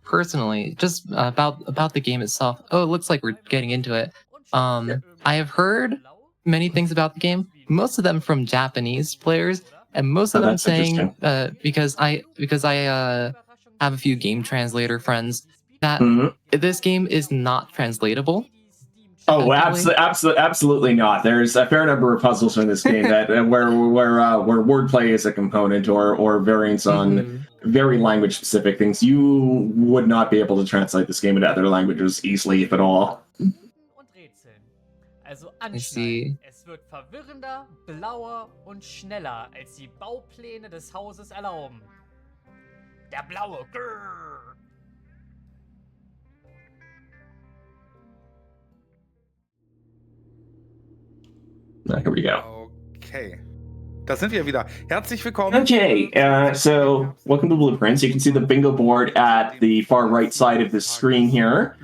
Personally, just about the game itself. Oh, it looks like we're getting into it. I have heard many things about the game, most of them from Japanese players, and most of them saying because I have a few game translator friends that this game is not translatable. Oh, absolutely not. There's a fair number of puzzles in this game that where wordplay is a component or variants on very language specific things. You would not be able to translate this game into other languages easily, if at all. I see. Es wird verwirrender, blauer und schneller, als die Baupläne des Hauses erlauben. Der blaue Grrr. Here we go. Okay. Da sind wir wieder. Herzlich willkommen. Okay, so welcome to Blueprints. You can see the bingo board at the far right side of the screen here.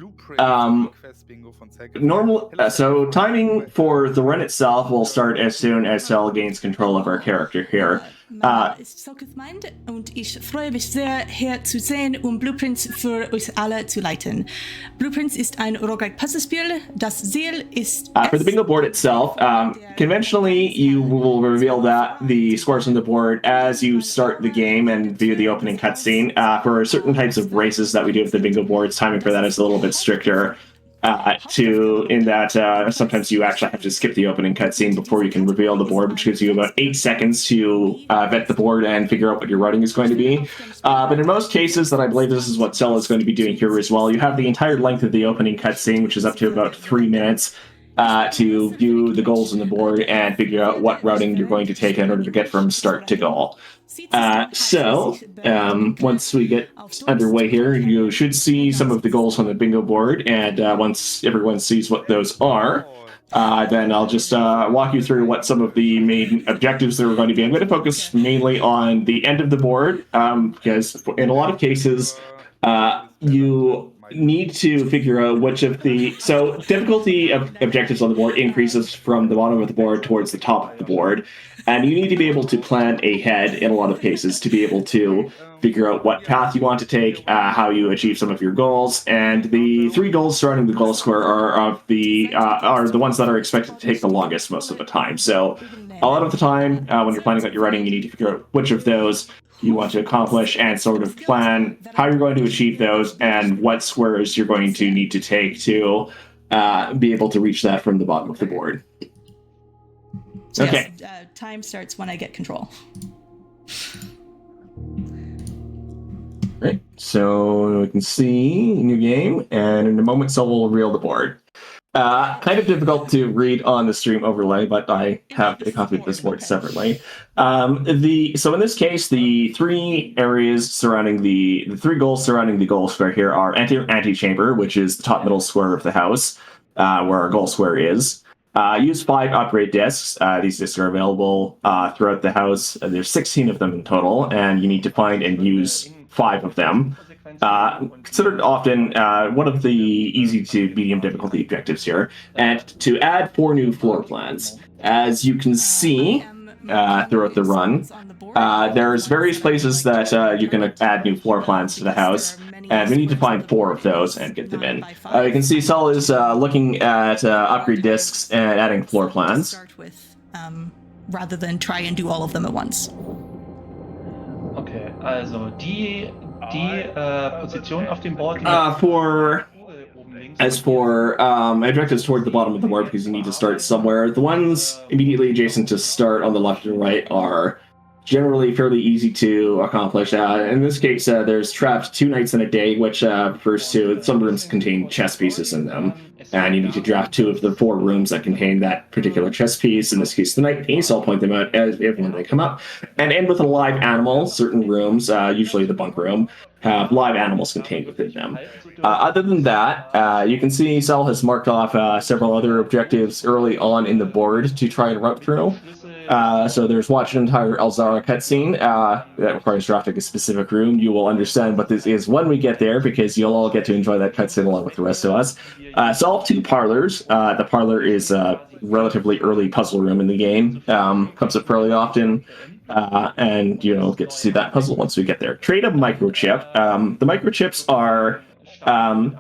So timing for the run itself will start as soon as Cell gains control of our character here. Mein Name ist selcouthmind und ich freue mich sehr, hier zu sein, Blueprints für euch alle zu leiten. Blueprints ist ein Roguelike-Puzzlespiel. Das Ziel ist... For the bingo board itself, conventionally, you will reveal that the scores on the board as you start the game and view the opening cutscene. For certain types of races that we do with the bingo boards, timing for that is a little bit stricter. Sometimes you actually have to skip the opening cutscene before you can reveal the board, which gives you about 8 seconds to vet the board and figure out what your routing is going to be. But in most cases, that I believe this is what Cell is going to be doing here as well, you have the entire length of the opening cutscene, which is up to about 3 minutes, to view the goals on the board and figure out what routing you're going to take in order to get from start to goal. Once we get underway here, you should see some of the goals on the bingo board, and once everyone sees what those are, then I'll just walk you through what some of the main objectives there are going to be. I'm going to focus mainly on the end of the board, because in a lot of cases, you need to figure out which of the... So difficulty of objectives on the board increases from the bottom of the board towards the top of the board, and you need to be able to plan ahead in a lot of cases to be able to figure out what path you want to take, how you achieve some of your goals, and the 3 goals surrounding the goal square are the ones that are expected to take the longest most of the time. So a lot of the time, when you're planning out your writing, you need to figure out which of those you want to accomplish and sort of plan how you're going to achieve those and what squares you're going to need to take to be able to reach that from the bottom of the board. Okay. Yes, time starts when I get control. Right, so we can see new game, and in a moment, Cell will reveal the board. Kind of difficult to read on the stream overlay, but I have a copy of this board separately. So in this case, the 3 areas surrounding the 3 goals surrounding the goal square here are antechamber, which is the top middle square of the house, where our goal square is. Use 5 upgrade discs. These discs are available throughout the house. There's 16 of them in total, and you need to find and use 5 of them. Considered often one of the easy to medium difficulty objectives here, and to add 4 new floor plans. As you can see throughout the run, there's various places that you can add new floor plans to the house, and we need to find 4 of those and get them in. You can see Cell is looking at upgrade discs and adding floor plans. Start with, rather than try and do all of them at once. Okay, also die Position auf dem Board. As for objectives toward the bottom of the board, because you need to start somewhere, the ones immediately adjacent to start on the left and right are generally fairly easy to accomplish. In this case, there's trapped 2 nights in a day, which refers to some rooms contain chess pieces in them, and you need to draft 2 of the 4 rooms that contain that particular chess piece. In this case, the knight piece. I'll point them out as when they come up. And end with a live animal. Certain rooms, usually the bunk room, have live animals contained within them. Other than that, you can see Cell has marked off several other objectives early on in the board to try and route through. So there's watch an entire Elzara cutscene that requires drafting a specific room. You will understand what this is when we get there, because you'll all get to enjoy that cutscene along with the rest of us. Solve 2 parlors. The parlor is a relatively early puzzle room in the game. Comes up fairly often. and you'll get to see that puzzle once we get there. Trade a microchip. The microchips are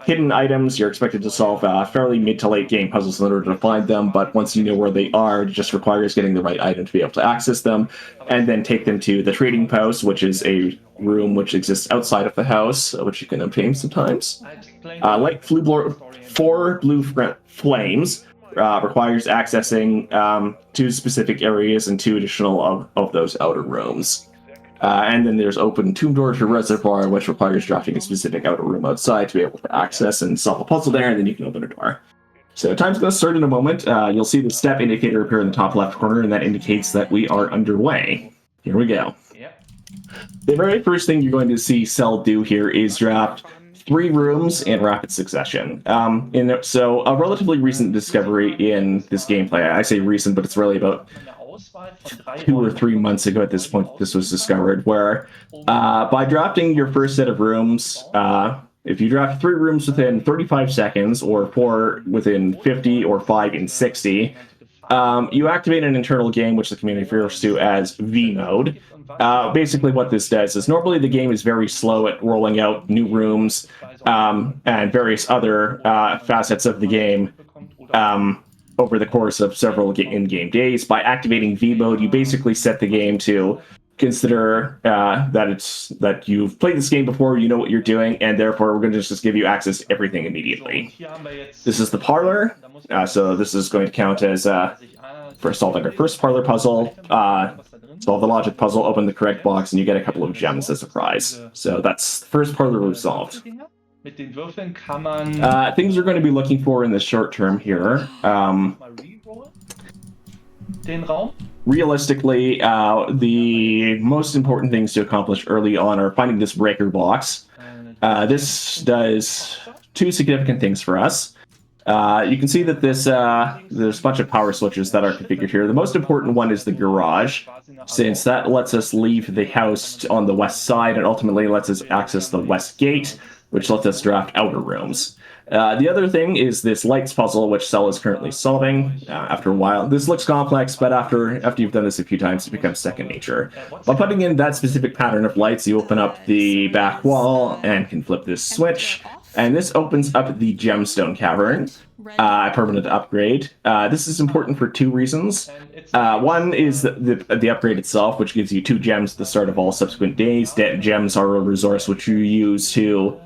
hidden items. You're expected to solve fairly mid to late game puzzles in order to find them, but once you know where they are, it just requires getting the right item to be able to access them, and then take them to the trading post, which is a room which exists outside of the house, which you can obtain sometimes. Light four blue flames requires accessing 2 specific areas and 2 additional of those outer rooms. And then there's open tomb door to reservoir, which requires drafting a specific outer room outside to be able to access and solve a puzzle there, and then you can open a door. So time's going to start in a moment. You'll see the step indicator appear in the top left corner, and that indicates that we are underway. Here we go. The very first thing you're going to see Cell do here is draft 3 rooms in rapid succession. So a relatively recent discovery in this gameplay. I say recent, but it's really about 2 or 3 months ago at this point this was discovered, where by drafting your first set of rooms, if you draft 3 rooms within 35 seconds, or 4 within 50, or 5 in 60, you activate an internal game which the community refers to as V mode. Basically what this does is normally the game is very slow at rolling out new rooms and various other facets of the game over the course of several in-game days. By activating V mode, you basically set the game to consider that you've played this game before, you know what you're doing, and therefore we're going to just give you access to everything immediately. This is the parlor, so this is going to count as for solving our first parlor puzzle. Solve the logic puzzle, open the correct box, and you get a couple of gems as a prize. So that's the first parlor resolved. Things we're going to be looking for in the short term here. Realistically, the most important things to accomplish early on are finding this breaker box. This does 2 significant things for us. You can see that there's a bunch of power switches that are configured here. The most important one is the garage, since that lets us leave the house on the west side and ultimately lets us access the west gate, which lets us draft outer rooms. The other thing is this lights puzzle, which Cell is currently solving. After a while, this looks complex, but after you've done this a few times, it becomes second nature. By putting in that specific pattern of lights, you open up the back wall and can flip this switch, and this opens up the gemstone cavern, a permanent upgrade. This is important for 2 reasons. One is the upgrade itself, which gives you 2 gems at the start of all subsequent days. Gems are a resource which you use to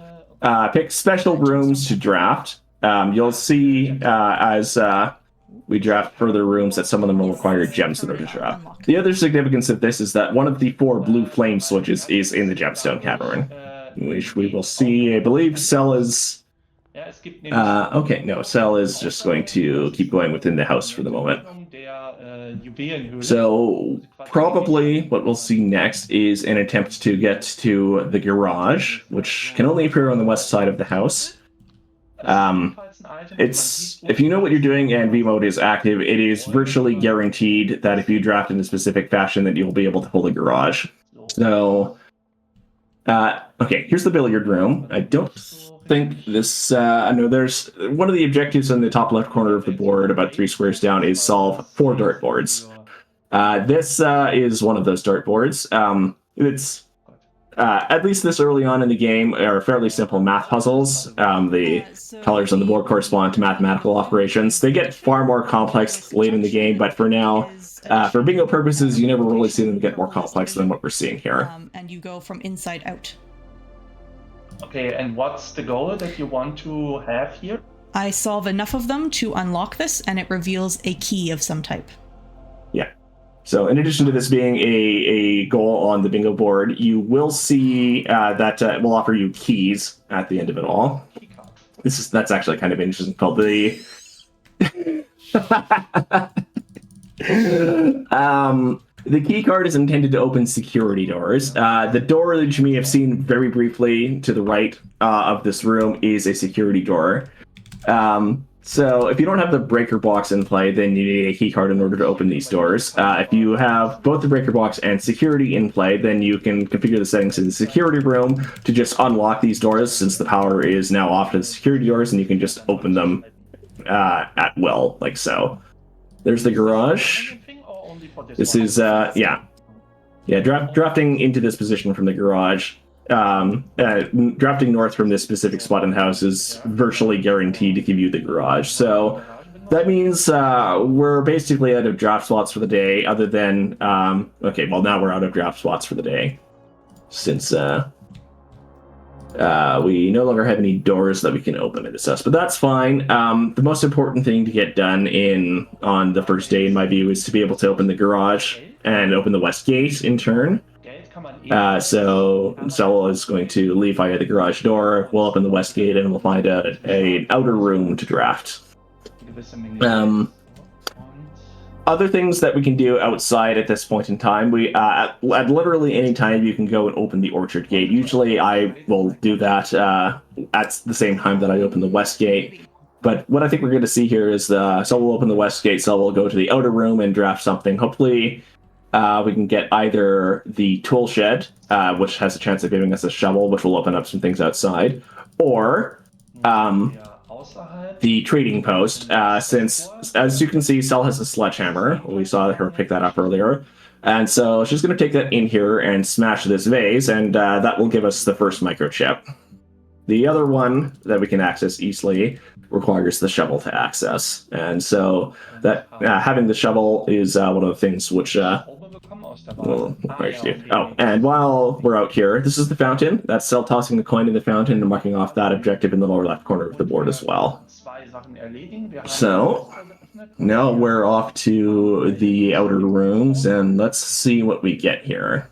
pick special rooms to draft. You'll see as we draft further rooms that some of them will require gems in order to draft. The other significance of this is that one of the 4 blue flame switches is in the gemstone cavern, which we will see. I believe Cell is... okay, no, Cell is just going to keep going within the house for the moment. So probably what we'll see next is an attempt to get to the garage, which can only appear on the west side of the house. If you know what you're doing and V mode is active, it is virtually guaranteed that if you draft in a specific fashion that you'll be able to pull the garage. So, okay, here's the billiard room. I don't think this, no, there's one of the objectives in the top left corner of the board, about 3 squares down, is solve 4 dartboards. This is one of those dartboards. It's at least this early on in the game are fairly simple math puzzles. The colors on the board correspond to mathematical operations. They get far more complex late in the game, but for now, for bingo purposes, you never really see them get more complex than what we're seeing here. And you go from inside out. Okay, and what's the goal that you want to have here? I solve enough of them to unlock this, and it reveals a key of some type. Yeah. So in addition to this being a goal on the bingo board, you will see that it will offer you keys at the end of it all. That's actually kind of interesting, called the... The key card is intended to open security doors. The door that you may have seen very briefly to the right of this room is a security door. So if you don't have the breaker box in play, then you need a key card in order to open these doors. If you have both the breaker box and security in play, then you can configure the settings in the security room to just unlock these doors, since the power is now off to the security doors, and you can just open them at will, like so. There's the garage. This is, yeah. Yeah, drafting into this position from the garage, drafting north from this specific spot in the house is virtually guaranteed to give you the garage. So that means we're basically out of draft slots for the day, other than, okay, well, now we're out of draft slots for the day, since we no longer have any doors that we can open in this house, but that's fine. The most important thing to get done on the first day, in my view, is to be able to open the garage and open the west gate in turn. So Sel is going to leave via the garage door. We'll open the west gate and we'll find an outer room to draft. Other things that we can do outside at this point in time, at literally any time you can go and open the orchard gate. Usually I will do that at the same time that I open the west gate. But what I think we're going to see here is Sel will open the west gate, Sel will go to the outer room and draft something. Hopefully we can get either the tool shed, which has a chance of giving us a shovel, which will open up some things outside, or the trading post, since, as you can see, Sel has a sledgehammer. We saw her pick that up earlier. And so she's going to take that in here and smash this vase, and that will give us the first microchip. The other one that we can access easily requires the shovel to access. And so that having the shovel is one of the things which we'll do. Oh, and while we're out here, this is the fountain. That's Sel tossing the coin in the fountain and marking off that objective in the lower left corner of the board as well. So now we're off to the outer rooms, and let's see what we get here.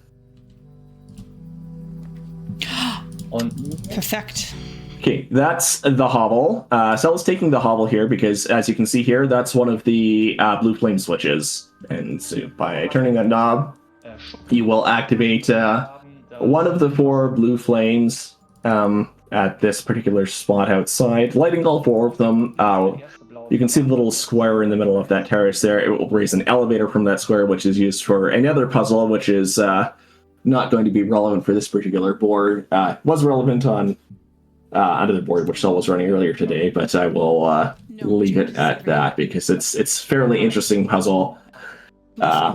Perfect. Okay, that's the hovel. Sel is taking the hovel here because, as you can see here, that's one of the blue flame switches. And so by turning that knob, you will activate one of the 4 blue flames at this particular spot outside, lighting all 4 of them. You can see the little square in the middle of that terrace there. It will raise an elevator from that square, which is used for another puzzle, which is not going to be relevant for this particular board. Was relevant on another board, which Sel was running earlier today, but I will leave it at that because it's fairly interesting puzzle,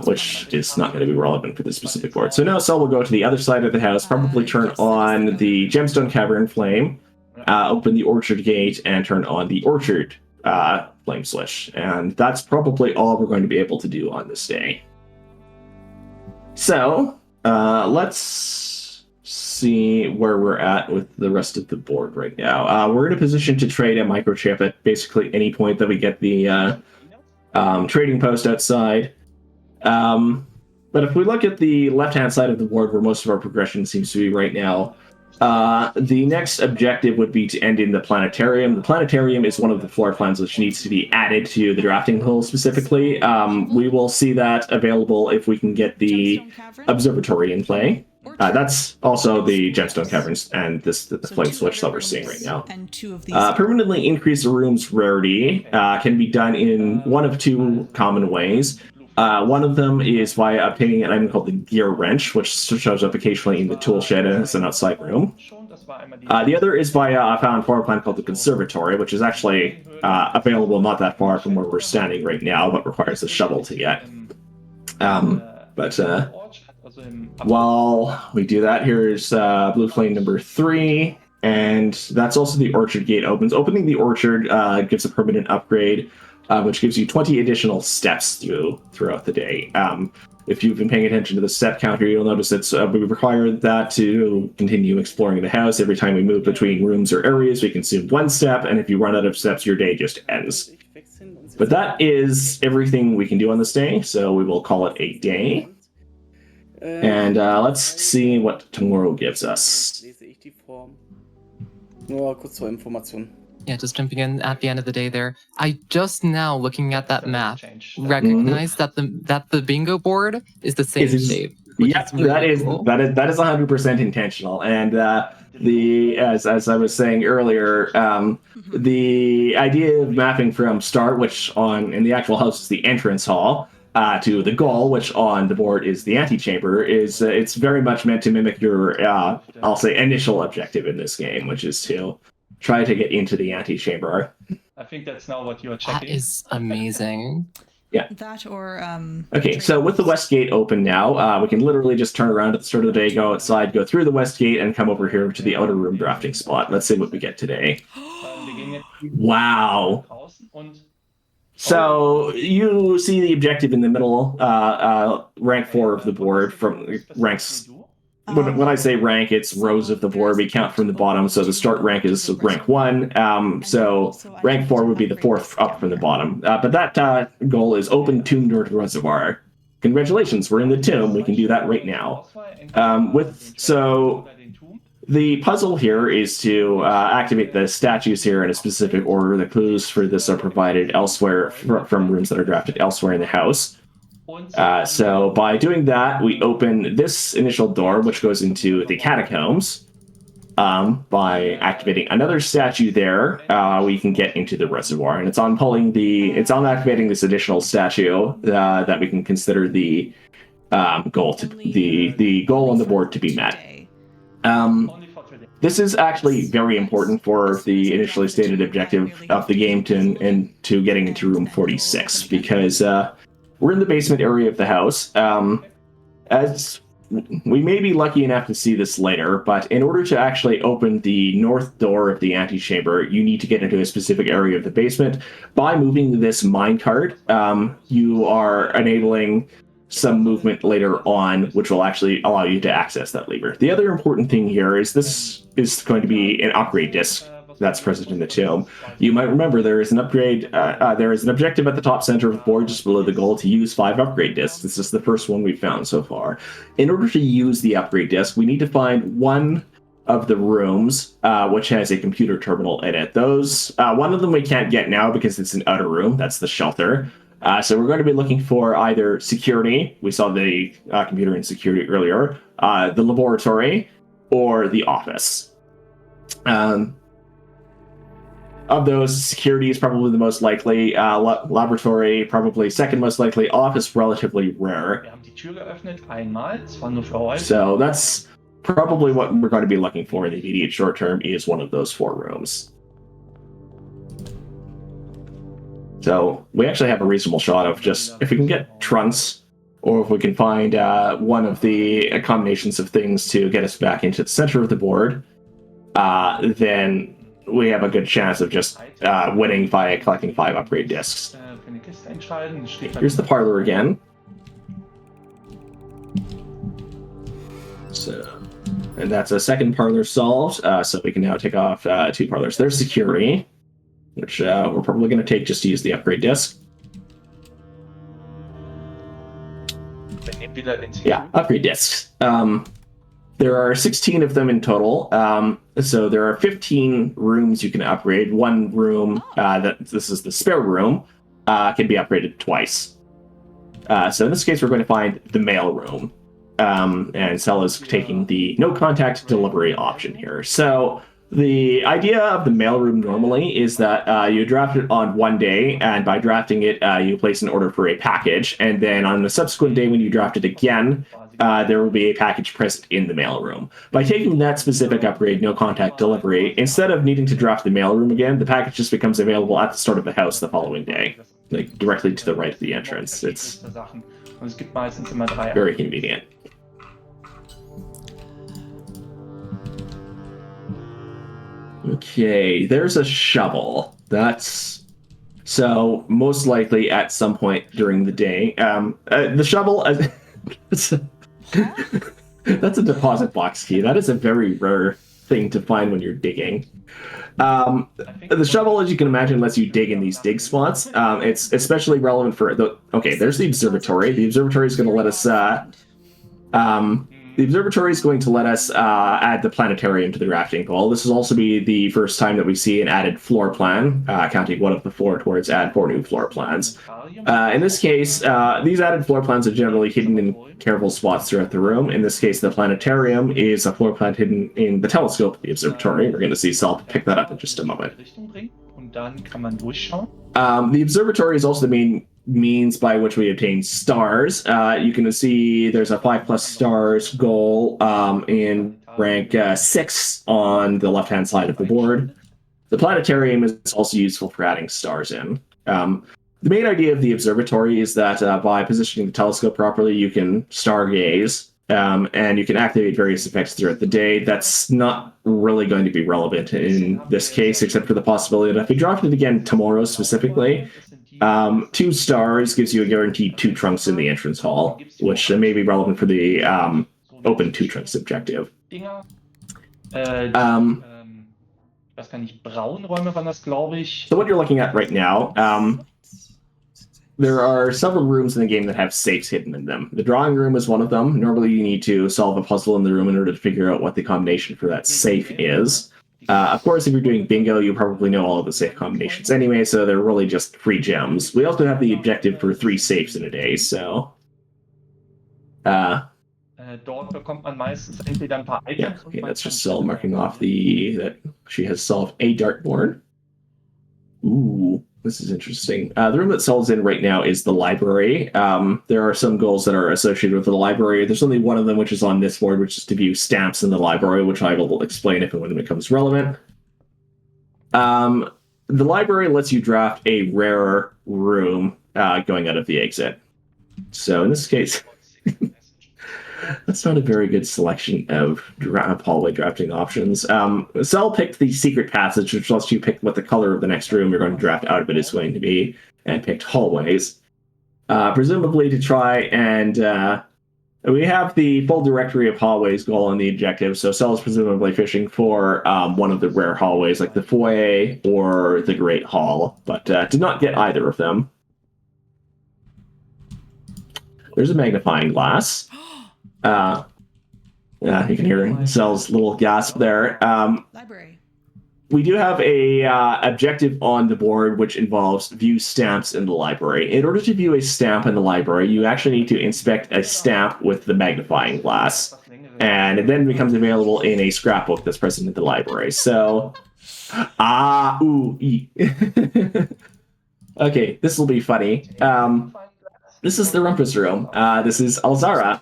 which is not going to be relevant for this specific board. So now Sel will go to the other side of the house, probably turn on the Gemstone Cavern flame, open the orchard gate, and turn on the orchard flame switch. And that's probably all we're going to be able to do on this day. So let's see where we're at with the rest of the board right now. We're in a position to trade a microchip at basically any point that we get the trading post outside. But if we look at the left-hand side of the board, where most of our progression seems to be right now, the next objective would be to end in the planetarium. The planetarium is one of the floor plans which needs to be added to the drafting pool specifically. We will see that available if we can get the observatory in play. That's also the Gemstone Caverns and the flame switch that we're seeing right now. Permanently increase the room's rarity can be done in one of 2 common ways. One of them is via obtaining an item called the Gear Wrench, which shows up occasionally in the tool shed as an outside room. The other is via a found floor plan called the Conservatory, which is actually available not that far from where we're standing right now, but requires a shovel to get. While we do that, here's blue flame number 3, and that's also the orchard gate opens. Opening the orchard gives a permanent upgrade, which gives you 20 additional steps throughout the day. If you've been paying attention to the step counter, you'll notice that we require that to continue exploring the house. Every time we move between rooms or areas, we consume 1 step, and if you run out of steps, your day just ends. But that is everything we can do on this day, so we will call it a day. And let's see what tomorrow gives us. Yeah, just jumping in at the end of the day there. I just now, looking at that map, recognized that the bingo board is the same shape. Yeah, Really cool. that is 100% intentional. And as I was saying earlier, the idea of mapping from start, which in the actual house is the entrance hall, to the goal, which on the board is the antechamber, is it's very much meant to mimic your I'll say initial objective in this game, which is to try to get into the antechamber. I think that's now what you are checking. That is amazing. Yeah. That or Okay, so with the west gate open now, we can literally just turn around at the start of the day, go outside, go through the west gate, and come over here to the outer room drafting spot. Let's see what we get today. Wow. So you see the objective in the middle, rank 4 of the board from ranks. When I say rank, it's rows of the board. We count from the bottom, so the start rank is rank 1. So rank 4 would be the 4th up from the bottom. But that goal is open tomb door to reservoir. Congratulations, we're in the tomb. We can do that right now. So the puzzle here is to activate the statues here in a specific order. The clues for this are provided elsewhere from rooms that are drafted elsewhere in the house. So by doing that, we open this initial door, which goes into the catacombs. By activating another statue there, we can get into the reservoir, and it's on activating this additional statue that we can consider the goal on the board to be met. This is actually very important for the initially stated objective of the game to getting into room 46, because we're in the basement area of the house. As we may be lucky enough to see this later, but in order to actually open the north door of the antechamber, you need to get into a specific area of the basement. By moving this minecart, you are enabling some movement later on, which will actually allow you to access that lever. The other important thing here is this is going to be an upgrade disc that's present in the tomb. You might remember there is an upgrade. There is an objective at the top center of the board, just below the goal, to use 5 upgrade discs. This is the first one we've found so far. In order to use the upgrade disc, we need to find one of the rooms which has a computer terminal in it. One of them we can't get now because it's an outer room. That's the shelter. So we're going to be looking for either security. We saw the computer in security earlier, the laboratory, or the office. Of those, security is probably the most likely, laboratory probably second most likely, office relatively rare. So that's probably what we're going to be looking for in the immediate short term, is one of those 4 rooms. So we actually have a reasonable shot of just, if we can get trunks, or if we can find one of the combinations of things to get us back into the center of the board, then we have a good chance of just winning by collecting 5 upgrade discs. Here's the parlor again. So, and that's a second parlor solved, so we can now take off 2 parlors. There's security, which we're probably going to take just to use the upgrade disc. Yeah, upgrade discs. There are 16 of them in total. So there are 15 rooms you can upgrade. One room, this is the spare room, can be upgraded twice. So in this case, we're going to find the mail room. And Cell is taking the no contact delivery option here. So the idea of the mailroom normally is that you draft it on one day, and by drafting it, you place an order for a package, and then on the subsequent day when you draft it again, there will be a package present in the mailroom. By taking that specific upgrade, no contact delivery, instead of needing to draft the mailroom again, the package just becomes available at the start of the house the following day, like directly to the right of the entrance. It's very convenient. Okay, there's a shovel. That's so most likely at some point during the day. The shovel, that's a deposit box key. That is a very rare thing to find when you're digging. The shovel, as you can imagine, lets you dig in these dig spots. It's especially relevant for the. Okay, there's the observatory. The observatory is going to let us. The observatory is going to let us add the planetarium to the drafting goal. This will also be the first time that we see an added floor plan, counting one of the 4 towards add 4 new floor plans. In this case, these added floor plans are generally hidden in careful spots throughout the room. In this case, the planetarium is a floor plan hidden in the telescope of the observatory. We're going to see Sal pick that up in just a moment. The observatory is also the main means by which we obtain stars. You can see there's a 5+ stars goal in rank 6 on the left-hand side of the board. The planetarium is also useful for adding stars in. The main idea of the observatory is that by positioning the telescope properly, you can stargaze, and you can activate various effects throughout the day. That's not really going to be relevant in this case, except for the possibility that if we dropped it again tomorrow specifically, 2 stars gives you a guaranteed 2 trunks in the entrance hall, which may be relevant for the open 2 trunks objective. weiß gar nicht, Braunräume waren das, glaube ich. So what you're looking at right now, there are several rooms in the game that have safes hidden in them. The drawing room is one of them. Normally you need to solve a puzzle in the room in order to figure out what the combination for that safe is. Of course, if you're doing bingo, you probably know all of the safe combinations anyway, so they're really just free gems. We also have the objective for 3 safes in a day, so... Dort bekommt man meistens entweder ein paar Items. Yeah, okay, that's just Cell marking off that she has solved a dartboard. Ooh, this is interesting. The room that Cell's in right now is the library. There are some goals that are associated with the library. There's only one of them which is on this board, which is to view stamps in the library, which I will explain if and when it becomes relevant. The library lets you draft a rarer room going out of the exit. So in this case... That's not a very good selection of hallway drafting options. Cell picked the secret passage, which lets you pick what the color of the next room you're going to draft out of it is going to be, and picked hallways. Presumably to try and... we have the full directory of hallways goal on the objective, so Cell is presumably fishing for one of the rare hallways, like the foyer or the Great Hall, but did not get either of them. There's a magnifying glass. Yeah, you can hear Cell's little gasp there. Library. We do have a objective on the board which involves view stamps in the library. In order to view a stamp in the library, you actually need to inspect a stamp with the magnifying glass, and it then becomes available in a scrapbook that's present in the library. So, okay, this will be funny. This is the Rumpus Room. This is Alzara.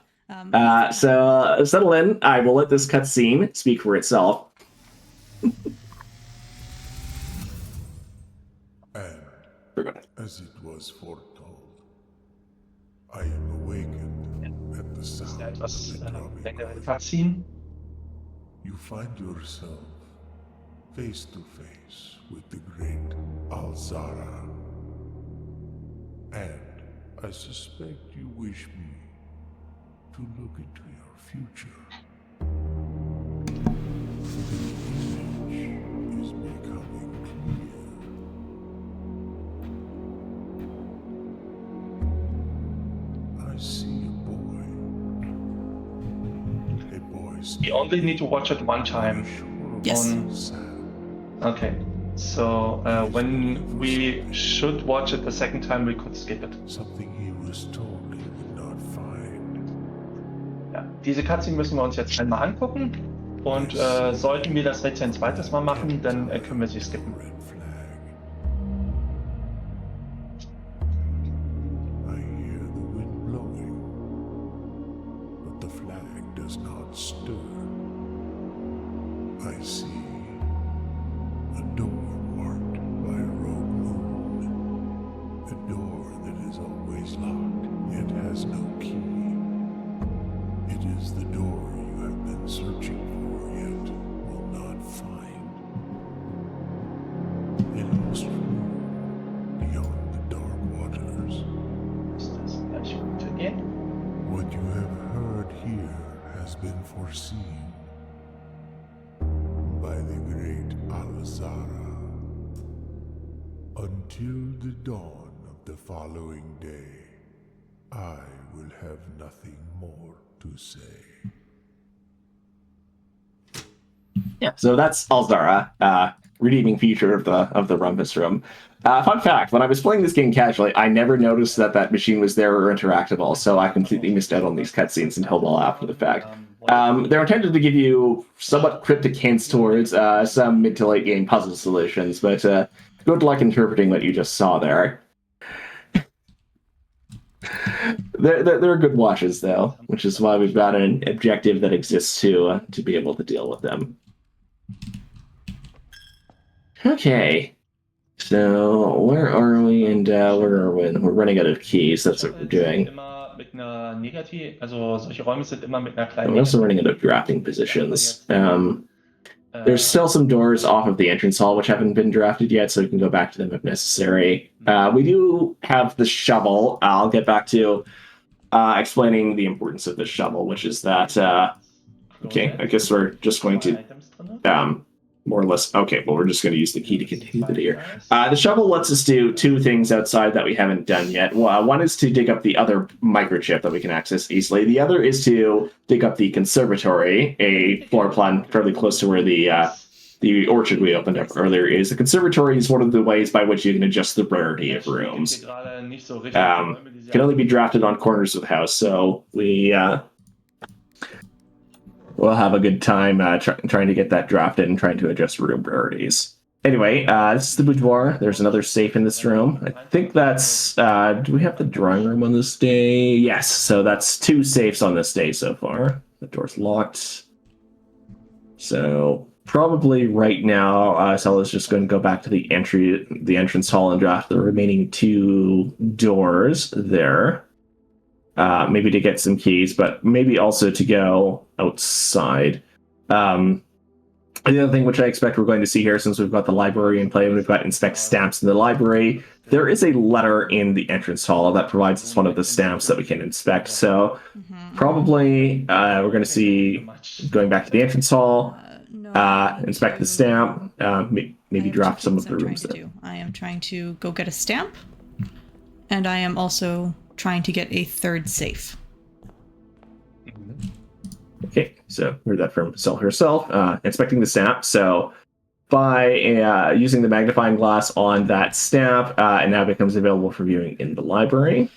So settle in. I will let this cutscene speak for itself. And as it was foretold, I am awakened at the sound of Etwas the drumming. längere Cutscene. You find yourself face to face with the great Alzara. And I suspect you wish me to look into your future. The image is becoming clear. I see a boy. A boy. You only need to watch it one time. Yes. Okay. So when we should watch it the second time, we could skip it. Something he was told he would not find. Ja, diese Cutscene müssen wir uns jetzt einmal angucken. Und sollten wir das jetzt ein zweites Mal machen, dann können wir sie skippen. Red flag. I hear the wind blowing, but the flag does not stir. I see a door marked by a rogue moon. A door that is always locked, yet has no key. It is the door you have been searching for, yet will not find. A lost room beyond the dark waters. Ist das gleich runtergehen? What you have heard here has been foreseen by the great Alzara. Until the dawn of the following day, I will have nothing more to say. Yeah, so that's Alzara, redeeming feature of the Rumpus Room. Fun fact, when I was playing this game casually, I never noticed that machine was there or interactable, so I completely missed out on these cutscenes until well after the fact. They're intended to give you somewhat cryptic hints towards some mid to late game puzzle solutions, but good luck interpreting what you just saw there. They're good watches, though, which is why we've got an objective that exists to be able to deal with them. Okay, So, where are we? And where are we? We're running out of keys. That's what we're doing. We're also running out of drafting positions. There's still some doors off of the entrance hall which haven't been drafted yet, so we can go back to them if necessary. We do have the shovel. I'll get back to explaining the importance of the shovel, which is that... okay, I guess we're just going to... more or less... Okay, well, we're just going to use the key to continue the here. The shovel lets us do two things outside that we haven't done yet. One is to dig up the other microchip that we can access easily. The other is to dig up the conservatory, a floor plan fairly close to where the orchard we opened up earlier is. The conservatory is one of the ways by which you can adjust the rarity of rooms. Can only be drafted on corners of the house, so we'll have a good time trying to get that drafted and trying to adjust room rarities. Anyway, this is the boudoir. There's another safe in this room. I think that's... do we have the drawing room on this day? Yes, so that's 2 safes on this day so far. The door's locked. So probably right now, Stella's just going to go back to the entrance hall and draft the remaining 2 doors there. Maybe to get some keys, but maybe also to go outside. The other thing which I expect we're going to see here, since we've got the library in play and we've got inspect stamps in the library, there is a letter in the entrance hall that provides us one of the stamps that we can inspect. So probably we're going to see going back to the entrance hall, inspect the stamp, maybe drop some of the rooms there. I am trying to go get a stamp, and I am also trying to get a 3rd safe. Okay, so heard that from Sel herself. Inspecting the stamp. So by using the magnifying glass on that stamp, it now becomes available for viewing in the library.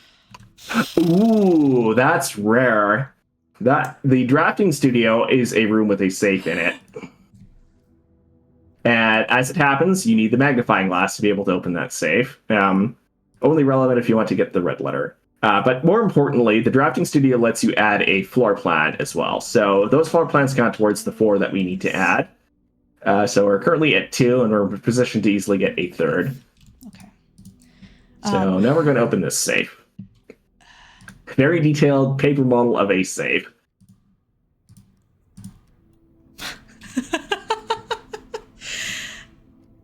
Ooh, that's rare. The drafting studio is a room with a safe in it. And as it happens, you need the magnifying glass to be able to open that safe. Only relevant if you want to get the red letter. But more importantly, the drafting studio lets you add a floor plan as well. So those floor plans count towards the 4 that we need to add. So we're currently at 2, and we're positioned to easily get a 3rd. Okay. So now we're going to open this safe. Very detailed paper model of a safe.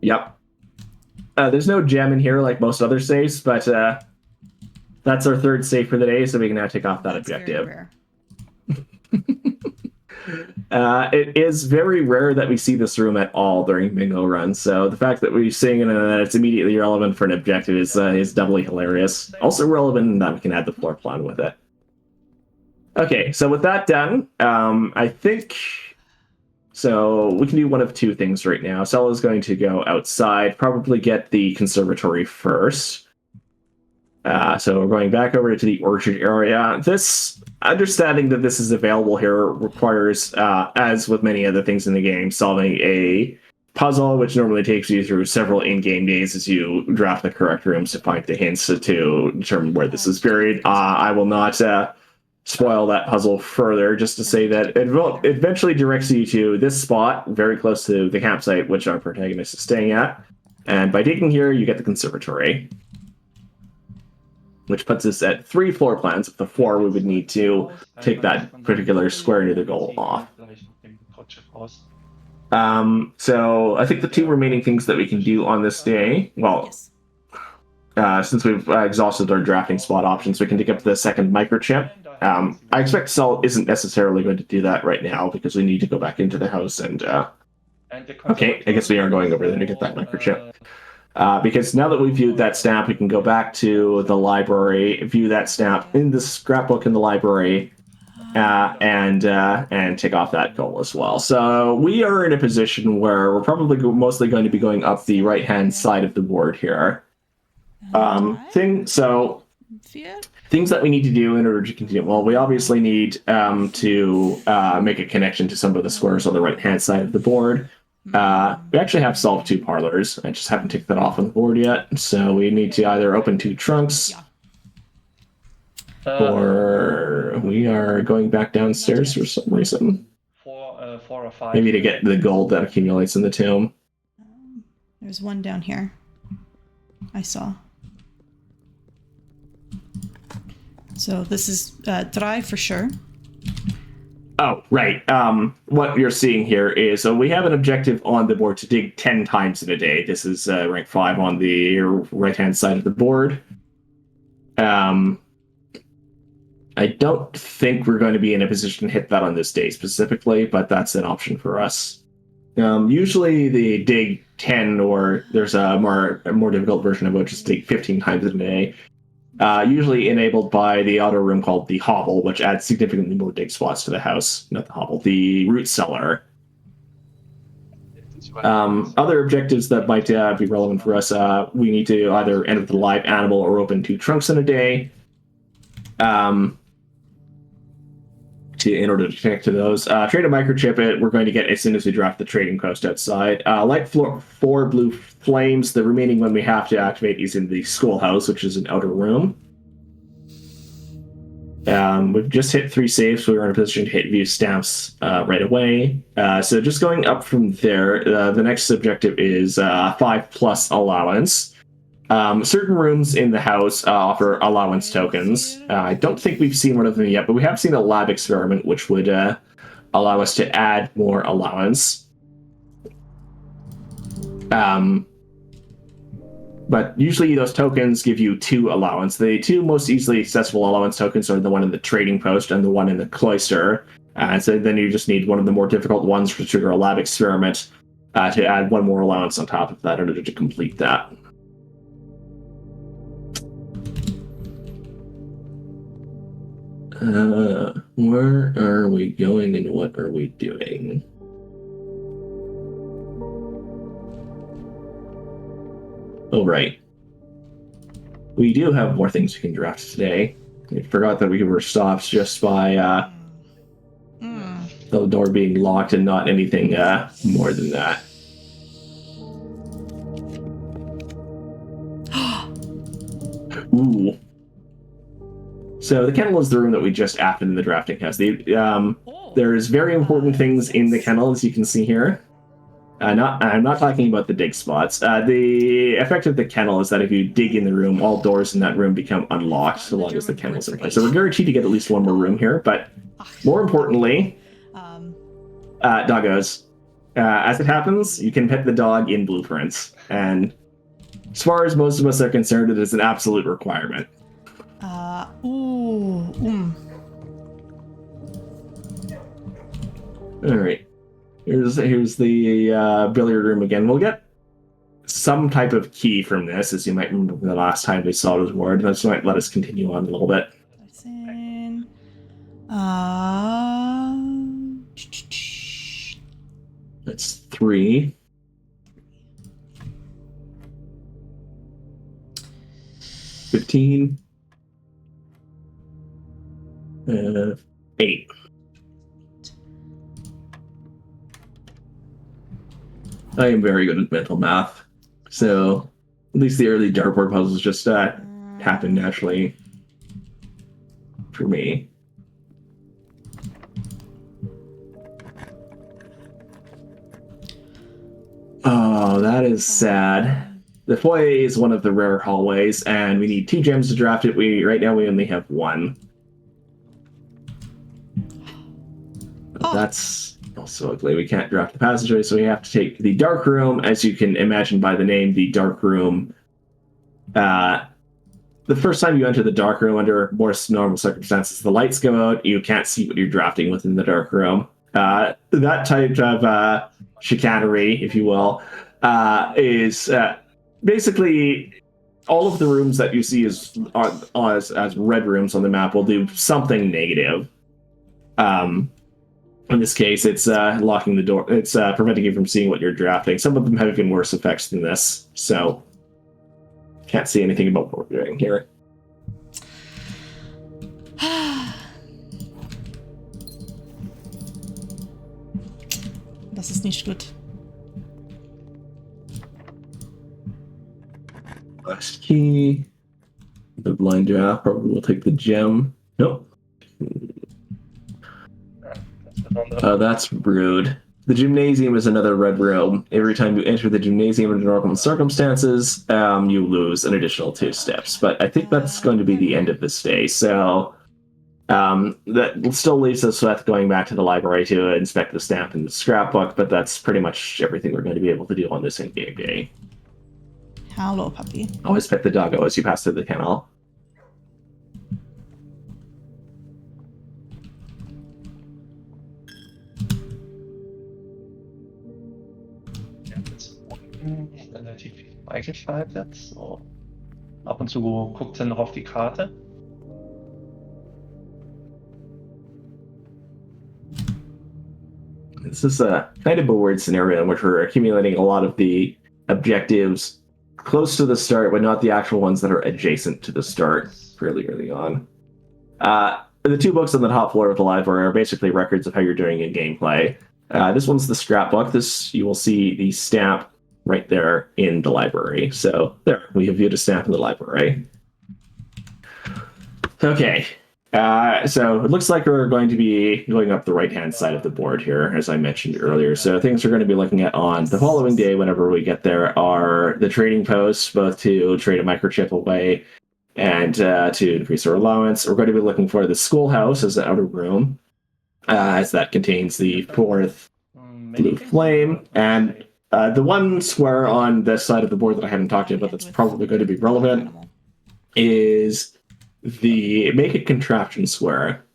Yep. There's no gem in here like most other safes, but that's our 3rd safe for the day, so we can now take off that objective. It is very rare that we see this room at all during bingo runs, so the fact that we're seeing it and that it's immediately relevant for an objective is doubly hilarious. Also relevant in that we can add the floor plan with it. Okay, so with that done, I think... So we can do one of 2 things right now. Stella's going to go outside, probably get the conservatory first. So we're going back over to the orchard area. This understanding that this is available here requires, as with many other things in the game, solving a puzzle, which normally takes you through several in-game days as you draft the correct rooms to find the hints to determine where this is buried. I will not spoil that puzzle further, just to say that it eventually directs you to this spot, very close to the campsite, which our protagonist is staying at. And by digging here, you get the conservatory, which puts us at 3 floor plans. Of the 4, we would need to take that particular square near the goal off. So I think the 2 remaining things that we can do on this day, well, since we've exhausted our drafting spot options, we can dig up the 2nd microchip. I expect Sel isn't necessarily going to do that right now because we need to go back into the house and... okay, I guess we are going over there to get that microchip. Because now that we've viewed that stamp, we can go back to the library, view that stamp in the scrapbook in the library, and take off that goal as well. So we are in a position where we're probably mostly going to be going up the right-hand side of the board here. Things that we need to do in order to continue. Well, we obviously need to make a connection to some of the squares on the right-hand side of the board. We actually have solved 2 parlors. I just haven't ticked that off on the board yet. So we need to either open 2 trunks, or we are going back downstairs for some reason. 4 or 5. Maybe to get the gold that accumulates in the tomb. There's one down here. I saw. So this is dry for sure. Oh, right. What you're seeing here is, so we have an objective on the board to dig 10 times in a day. This is rank 5 on the right-hand side of the board. I don't think we're going to be in a position to hit that on this day specifically, but that's an option for us. Usually the dig 10, or there's a more difficult version of which is dig 15 times in a day. Usually enabled by the auto room called the hovel, which adds significantly more dig spots to the house. Not the hovel, the root cellar. Other objectives that might be relevant for us, we need to either enter with a live animal or open 2 trunks in a day. In order to connect to those. Trade a microchip we're going to get as soon as we draft the trading post outside. Light 4 blue flames. The remaining one we have to activate is in the schoolhouse, which is an outer room. We've just hit 3 saves, so we're in a position to hit view stamps right away. So just going up from there, the next objective is 5+ allowance. Certain rooms in the house offer allowance tokens. I don't think we've seen one of them yet, but we have seen a lab experiment which would allow us to add more allowance. But usually those tokens give you 2 allowance. The 2 most easily accessible allowance tokens are the one in the trading post and the one in the cloister. So then you just need one of the more difficult ones to trigger a lab experiment to add 1 more allowance on top of that in order to complete that. Where are we going and what are we doing? Oh, right. We do have more things we can draft today. I forgot that we were stopped just by the door being locked and not anything more than that. Ooh. So the kennel is the room that we just apped in the drafting house. There's very important things in the kennel, as you can see here. I'm not talking about the dig spots. The effect of the kennel is that if you dig in the room, all doors in that room become unlocked so long as the kennel's in place. So we're guaranteed to get at least 1 more room here, but more importantly, doggos. As it happens, you can pet the dog in blueprints, and as far as most of us are concerned, it is an absolute requirement. All right. Here's the billiard room again. We'll get some type of key from this, as you might remember from the last time we saw it word. That might let us continue on a little bit. That's 3. $15. 8. I am very good at mental math, so at least the early dartboard puzzles just happen naturally for me. Oh, that is sad. The foyer is one of the rare hallways, and we need 2 gems to draft it. Right now we only have 1. That's also ugly. We can't draft the passageway, so we have to take the dark room. As you can imagine by the name, the dark room. The first time you enter the dark room under more normal circumstances, the lights go out. You can't see what you're drafting within the dark room. That type of chicanery, if you will, is basically all of the rooms that you see as red rooms on the map will do something negative. In this case, it's locking the door. It's preventing you from seeing what you're drafting. Some of them have even worse effects than this, so can't see anything about what we're doing here. Das ist nicht gut. Last key. The blind draft probably will take the gem. Nope. Oh, that's rude. The gymnasium is another red room. Every time you enter the gymnasium under normal circumstances, you lose an additional 2 steps. But I think that's going to be the end of this day. So that still leaves us with going back to the library to inspect the stamp and the scrapbook, but that's pretty much everything we're going to be able to do on this in-game day. Hello, puppy. Always pet the doggo as you pass through the kennel. Relativ freigeschaltet. So. Ab und zu guckt er noch auf die Karte. This is a kind of a weird scenario in which we're accumulating a lot of the objectives close to the start, but not the actual ones that are adjacent to the start fairly early on. The 2 books on the top floor of the library are basically records of how you're doing in gameplay. This one's the scrapbook. This, you will see the stamp right there in the library. So there, we have viewed a stamp in the library. Okay. So it looks like we're going to be going up the right-hand side of the board here, as I mentioned earlier. So things we're going to be looking at on the following day, whenever we get there, are the trading posts, both to trade a microchip away and to increase our allowance. We're going to be looking for the schoolhouse as an outer room, as that contains the 4th blue flame. And the one square on this side of the board that I haven't talked about that's probably going to be relevant is the make it contraption square.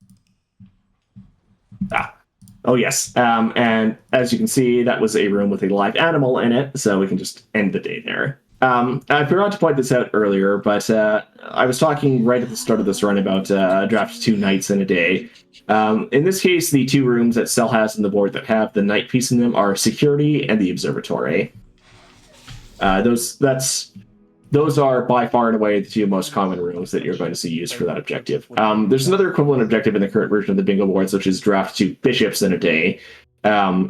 Oh yes. And as you can see, that was a room with a live animal in it, so we can just end the day there. I forgot to point this out earlier, but I was talking right at the start of this run about draft 2 nights in a day. In this case, the 2 rooms that Cell has on the board that have the night piece in them are security and the observatory. Those are by far and away the 2 most common rooms that you're going to see used for that objective. There's another equivalent objective in the current version of the bingo boards, which is draft 2 bishops in a day,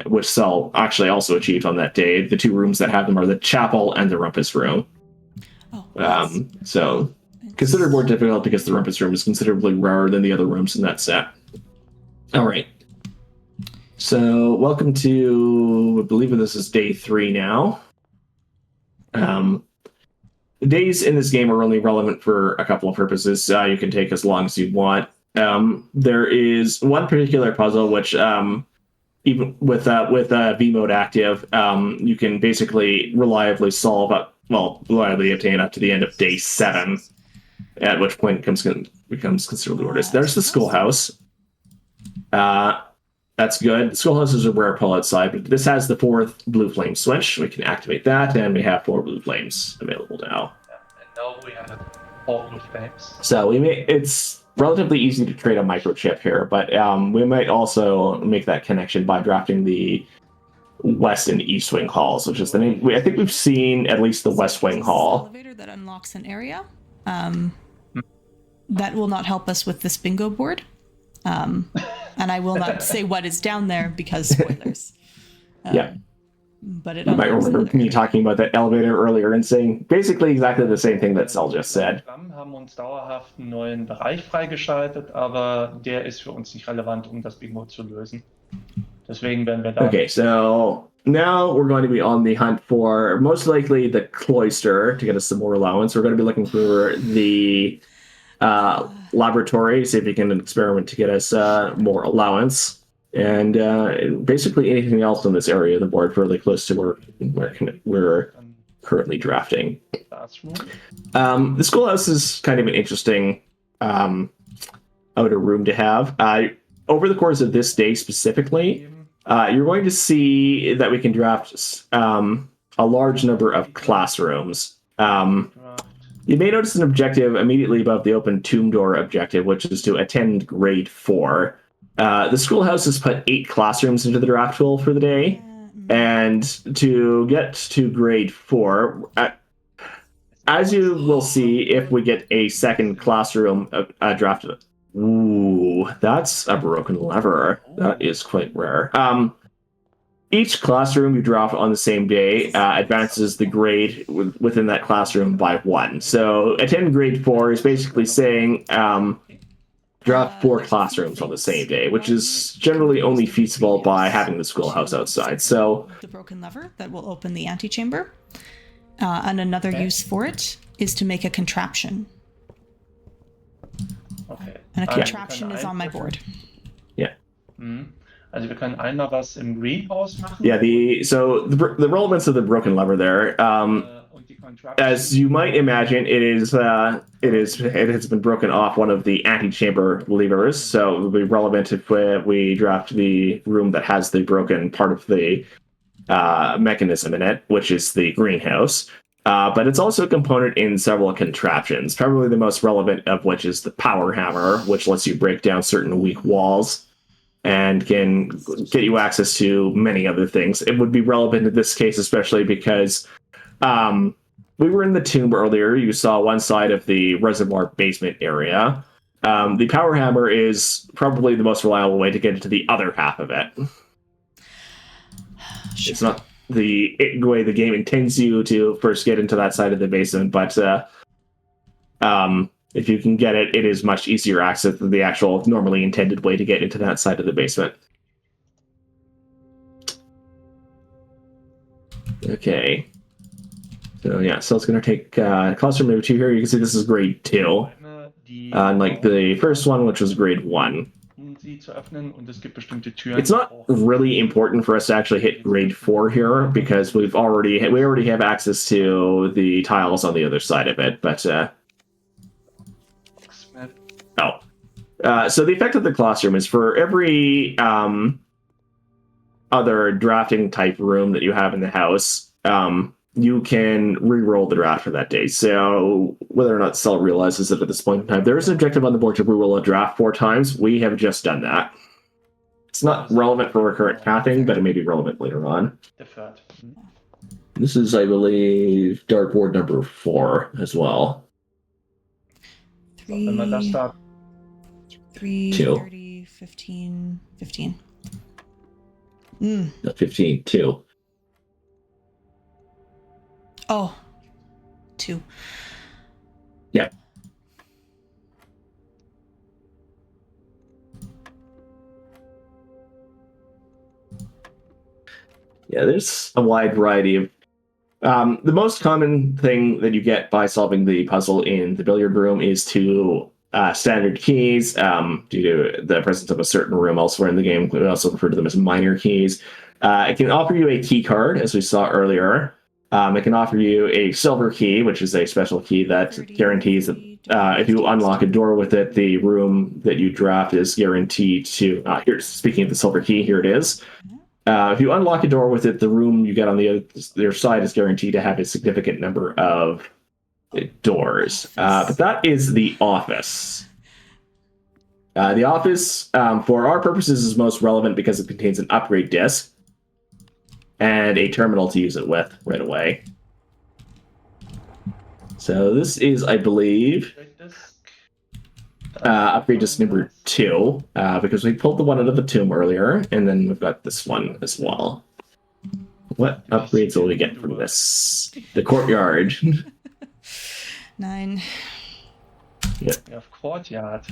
which Cell actually also achieved on that day. The 2 rooms that have them are the chapel and the rumpus room. So considered more difficult because the rumpus room is considerably rarer than the other rooms in that set. All right. So welcome to, I believe this is day 3 now. Days in this game are only relevant for a couple of purposes. You can take as long as you want. There is one particular puzzle which, even with V mode active, you can basically reliably reliably obtain up to the end of day 7, at which point it becomes considerably ordered. There's the schoolhouse. That's good. The schoolhouse is a rare pull outside, but this has the 4th blue flame switch. We can activate that, and we have 4 blue flames available now. And now we have 4 blue flames. So it's relatively easy to trade a microchip here, but we might also make that connection by drafting the West and East Wing halls, which is the name. I think we've seen at least the West Wing hall. Elevator that unlocks an area. That will not help us with this bingo board. And I will not say what is down there because spoilers. Yeah. But it you might remember me talking about that elevator earlier and saying basically exactly the same thing that Cell just said. Wir haben uns dauerhaft einen neuen Bereich freigeschaltet, aber der ist für uns nicht relevant, das Bingo zu lösen. Deswegen werden wir da. Okay, so now we're going to be on the hunt for most likely the cloister to get us some more allowance. We're going to be looking for the laboratory, see if we can experiment to get us more allowance. And basically anything else in this area of the board fairly close to where we're currently drafting. The schoolhouse is kind of an interesting outer room to have. Over the course of this day specifically, you're going to see that we can draft a large number of classrooms. You may notice an objective immediately above the open tomb door objective, which is to attend grade 4. The schoolhouse has put 8 classrooms into the draft pool for the day, and to get to grade 4, as you will see, if we get a second classroom drafted. Ooh, that's a broken lever. That is quite rare. Each classroom you draft on the same day advances the grade within that classroom by 1. So attend grade 4 is basically saying draft 4 classrooms on the same day, which is generally only feasible by having the schoolhouse outside. So the broken lever that will open the antechamber. And another use for it is to make a contraption. Okay. And a contraption is on my board. Yeah. Also wir können einmal was im Greenhouse machen. Yeah, the relevance of the broken lever there, as you might imagine, it has been broken off one of the antechamber levers, so it will be relevant if we draft the room that has the broken part of the mechanism in it, which is the greenhouse. But it's also a component in several contraptions, probably the most relevant of which is the power hammer, which lets you break down certain weak walls and can get you access to many other things. It would be relevant in this case, especially because we were in the tomb earlier. You saw one side of the reservoir basement area. The power hammer is probably the most reliable way to get into the other half of it. Sure. It's not the way the game intends you to first get into that side of the basement, but if you can get it, it is much easier access than the actual normally intended way to get into that side of the basement. Okay. So yeah, so it's going to take classroom number 2 here. You can see this is grade 2. Unlike the first one, which was grade 1. It's not really important for us to actually hit grade 4 here because we already have access to the tiles on the other side of it. But so the effect of the classroom is for every other drafting type room that you have in the house, you can re-roll the draft for that day. So whether or not Cell realizes it at this point in time, there is an objective on the board to re-roll a draft 4 times. We have just done that. It's not relevant for recurrent pathing, but it may be relevant later on. This is, I believe, dartboard number 4 as well. 3, 30, 15, 15. 15, 2. Oh, 2. Yeah. Yeah, there's a wide variety of... the most common thing that you get by solving the puzzle in the billiard room is 2 standard keys. Due to the presence of a certain room elsewhere in the game, we also refer to them as minor keys. It can offer you a key card, as we saw earlier. It can offer you a silver key, which is a special key that guarantees that if you unlock a door with it, the room that you draft is guaranteed to... speaking of the silver key, here it is. If you unlock a door with it, the room you get on the other side is guaranteed to have a significant number of doors. But that is the office. The office, for our purposes, is most relevant because it contains an upgrade disc and a terminal to use it with right away. So this is, I believe, upgrade disc number 2, because we pulled the one out of the tomb earlier, and then we've got this one as well. What upgrades will we get from this? The courtyard. 9. Yeah. Courtyard.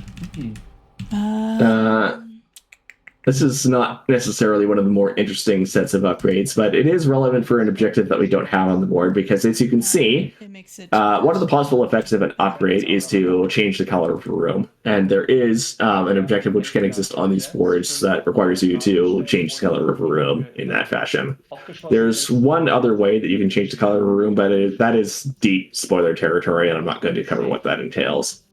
This is not necessarily one of the more interesting sets of upgrades, but it is relevant for an objective that we don't have on the board, because as you can see, one of the possible effects of an upgrade is to change the color of a room. And there is an objective which can exist on these boards that requires you to change the color of a room in that fashion. There's one other way that you can change the color of a room, but that is deep spoiler territory, and I'm not going to cover what that entails.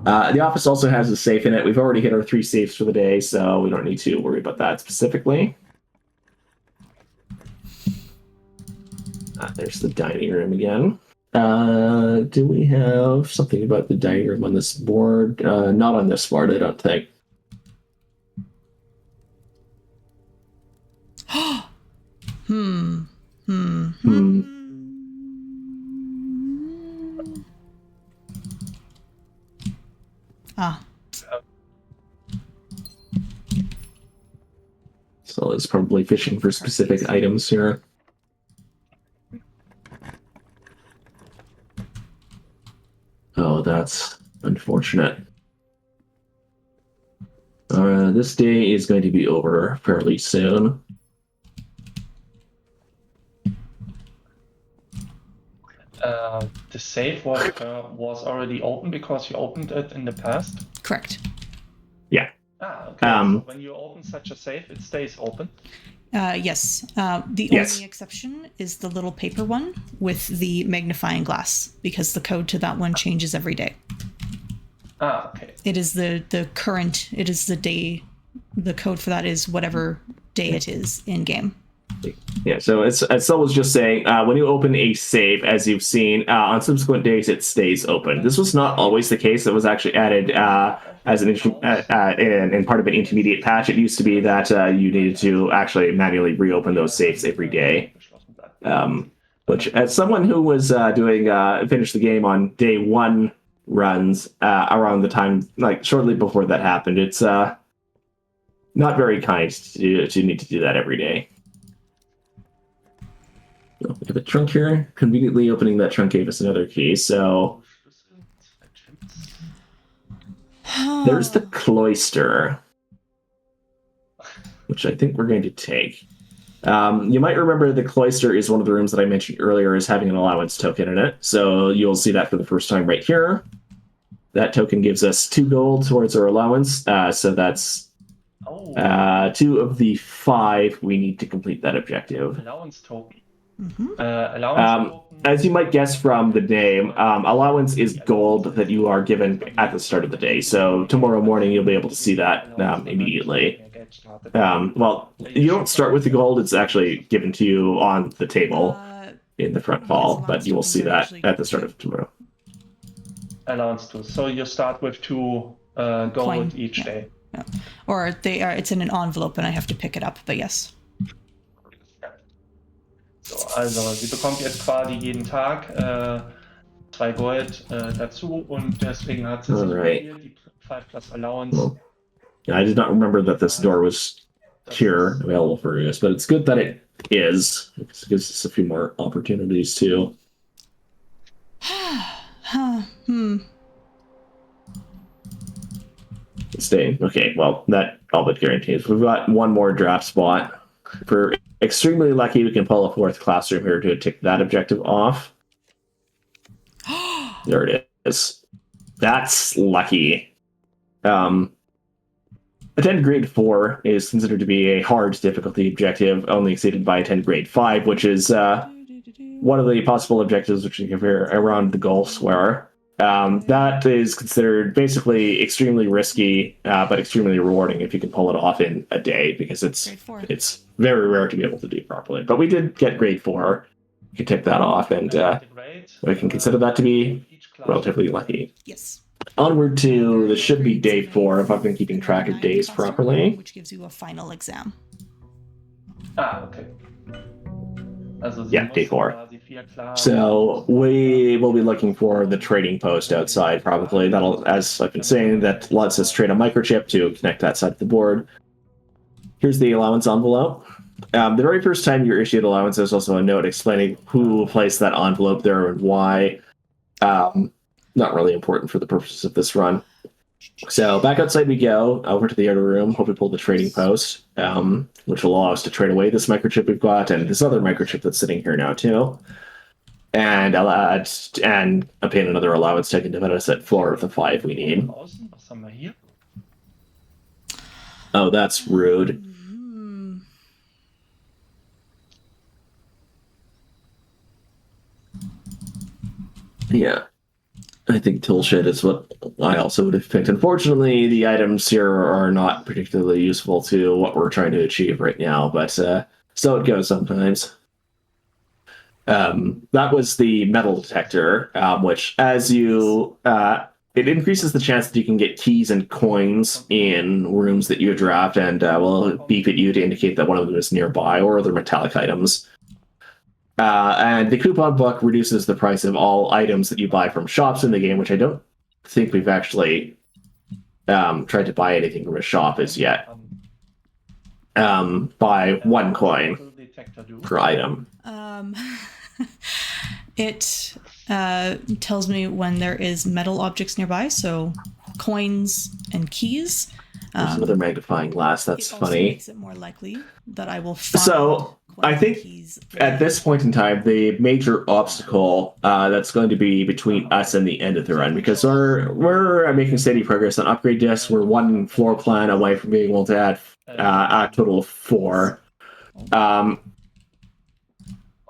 The office also has a safe in it. We've already hit our 3 safes for the day, so we don't need to worry about that specifically. There's the dining room again. Do we have something about the dining room on this board? Not on this board, I don't think. So it's probably fishing for specific items here. Oh, that's Unfortunate. This day is going to be over fairly soon. The save was already open because you opened it in the past? Correct. Yeah. Okay. So when you open such a save, it stays open? Yes. The only exception is the little paper one with the magnifying glass, because the code to that one changes every day. Okay. It is the current, it is the day, the code for that is whatever day it is in game. Yeah, so as Sel was just saying, when you open a save, as you've seen, on subsequent days it stays open. This was not always the case. It was actually added as in part of an intermediate patch. It used to be that you needed to actually manually reopen those saves every day. Which, as someone who was doing finish the game on day 1 runs around the time, like shortly before that happened, it's not very kind to need to do that every day. So we have a trunk here. Conveniently opening that trunk gave us another key, so there's the cloister, which I think we're going to take. You might remember the cloister is one of the rooms that I mentioned earlier as having an allowance token in it, so you'll see that for the first time right here. That token gives us 2 gold towards our allowance, so that's 2 of the 5 we need to complete that objective. Allowance token. As you might guess from the name, allowance is gold that you are given at the start of the day. So tomorrow morning you'll be able to see that immediately. Well, you don't start with the gold; it's actually given to you on the table in the front hall, but you will see that at the start of tomorrow. Allowance too. So you start with 2 gold each day. Yeah. Or they are. It's in an envelope, and I have to pick it up. But yes. So, also, sie bekommt jetzt quasi jeden Tag 2 Gold dazu und deswegen hat sie sich hier die 5 plus allowance. Well, yeah, I did not remember that this door was here available for use, but it's good that it is. It gives us a few more opportunities too. Staying. Okay, well, that all but guarantees. We've got one more draft spot. For extremely lucky, we can pull a 4th classroom here to tick that objective off. There it is. That's lucky. Attend grade 4 is considered to be a hard difficulty objective, only exceeded by attend grade 5, which is one of the possible objectives which you can hear around the goal square. That is considered basically extremely risky, but extremely rewarding if you can pull it off in a day, because it's very rare to be able to do properly. But we did get grade 4. You can tick that off, and we can consider that to be relatively lucky. Yes. Onward to, this should be day 4 if I've been keeping track of days properly. Which gives you a final exam. Okay. Yeah, day 4. So we will be looking for the trading post outside, probably. That'll, as I've been saying, that lets us trade a microchip to connect that side of the board. Here's the allowance envelope. The very first time you're issued allowance, there's also a note explaining who placed that envelope there and why. Not really important for the purposes of this run. So back outside we go, over to the outer room, hope we pull the trading post, which will allow us to trade away this microchip we've got and this other microchip that's sitting here now too. And obtain another allowance token to put us at 4 of the 5 we need. Oh, that's rude. Yeah. I think tool shed is what I also would have picked. Unfortunately, the items here are not particularly useful to what we're trying to achieve right now, but so it goes sometimes. That was the metal detector, which as you... it increases the chance that you can get keys and coins in rooms that you draft, and will beep at you to indicate that one of them is nearby, or other metallic items. And the coupon book reduces the price of all items that you buy from shops in the game, which I don't think we've actually tried to buy anything from a shop as yet. By 1 coin per item. It tells me when there is metal objects nearby, so coins and keys. There's another magnifying glass. That's it also funny. makes it more likely that I will find So I think at this point in time, the major obstacle that's going to be between us and the end of the run, because we're making steady progress on upgrade discs. We're one floor plan away from being able to add a total of 4.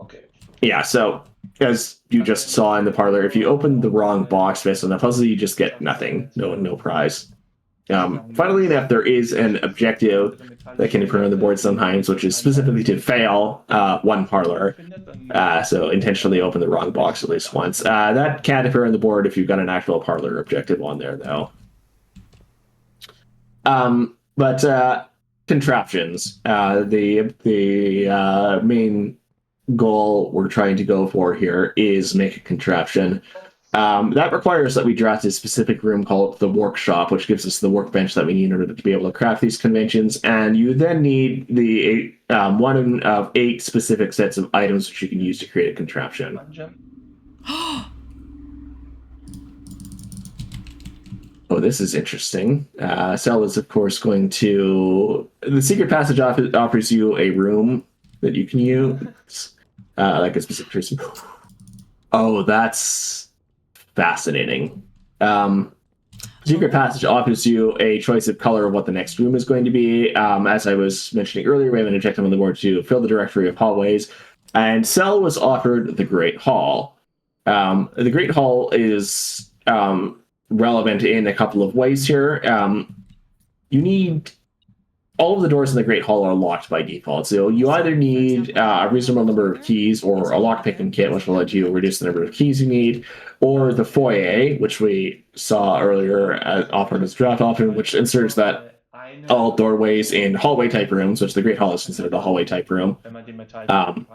Okay. Yeah, so as you just saw in the parlor, if you open the wrong box based on the puzzle, you just get nothing, no prize. Funnily enough, there is an objective that can appear on the board sometimes, which is specifically to fail one parlor. So intentionally open the wrong box at least once. That can't appear on the board if you've got an actual parlor objective on there, though. But contraptions. The main goal we're trying to go for here is make a contraption. That requires that we draft a specific room called the workshop, which gives us the workbench that we need in order to be able to craft these conventions. And you then need the one of 8 specific sets of items which you can use to create a contraption. Oh, this is interesting. Cell is, of course, going to... The secret passage offers you a room that you can use, like a specific person. Oh, that's fascinating. Secret passage offers you a choice of color of what the next room is going to be. As I was mentioning earlier, we have an objective on the board to fill the directory of hallways, and Cell was offered the Great Hall. The Great Hall is relevant in a couple of ways here. You need... All of the doors in the Great Hall are locked by default, so you either need a reasonable number of keys or a lockpicking kit, which will let you reduce the number of keys you need, or the foyer, which we saw earlier offered as a draft option, which inserts that all doorways in hallway-type rooms, which the Great Hall is considered a hallway-type room,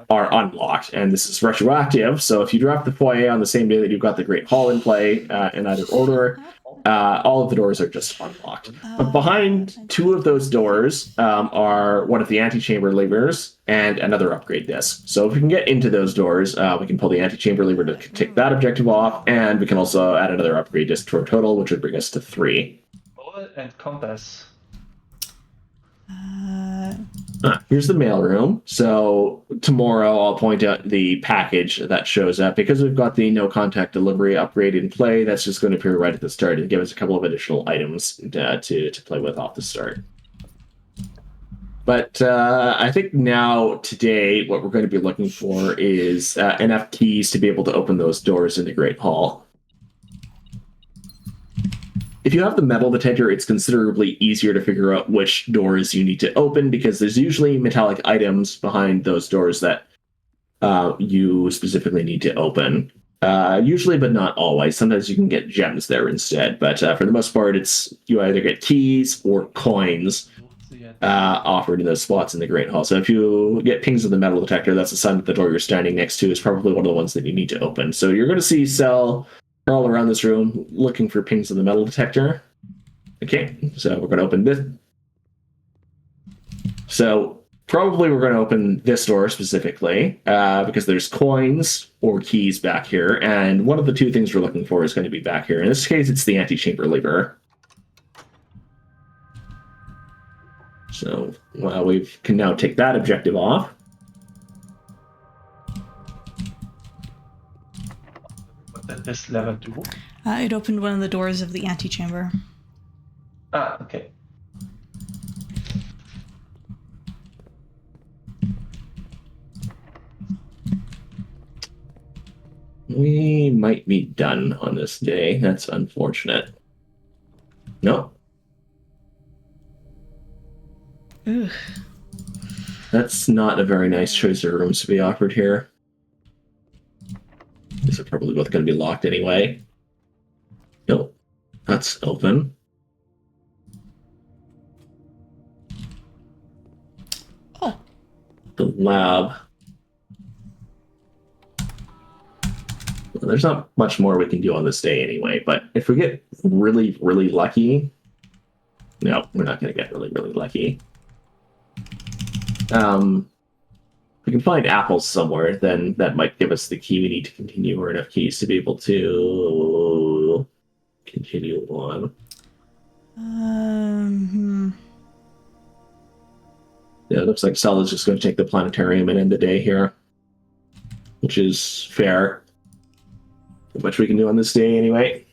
are unlocked. And this is retroactive, so if you draft the foyer on the same day that you've got the Great Hall in play, in either order, all of the doors are just unlocked. But behind 2 of those doors are one of the antechamber levers and another upgrade disc. So if we can get into those doors, we can pull the antechamber lever to take that objective off, and we can also add another upgrade disc to our total, which would bring us to 3. Ball and compass. Here's the mailroom. So tomorrow I'll point out the package that shows up. Because we've got the no contact delivery upgrade in play, that's just going to appear right at the start and give us a couple of additional items to play with off the start. But I think now, today, what we're going to be looking for is enough keys to be able to open those doors in the Great Hall. If you have the metal detector, it's considerably easier to figure out which doors you need to open, because there's usually metallic items behind those doors that you specifically need to open. Usually, but not always. Sometimes you can get gems there instead. But for the most part, it's you either get keys or coins offered in those spots in the Great Hall. So if you get pings of the metal detector, that's a sign that the door you're standing next to is probably one of the ones that you need to open. So you're going to see Cell all around this room looking for pings of the metal detector. Okay, so we're going to open this. So probably we're going to open this door specifically because there's coins or keys back here, and one of the 2 things we're looking for is going to be back here. In this case, it's the antechamber lever. So we can now take that objective off. What did this lever do? It opened one of the doors of the antechamber. Ah, okay. We might be done on this day. That's unfortunate. No. Ugh. That's not a very nice choice of rooms to be offered here. These are probably both going to be locked anyway. Nope. That's open. Oh. The lab. Well, there's not much more we can do on this day anyway, but if we get really, really lucky... No, we're not going to get really, really lucky. we can find apples somewhere, then that might give us the key we need to continue, or enough keys to be able to continue on. Yeah, it looks like Sel is just going to take the planetarium and end the day here, which is fair. Not much we can do on this day anyway.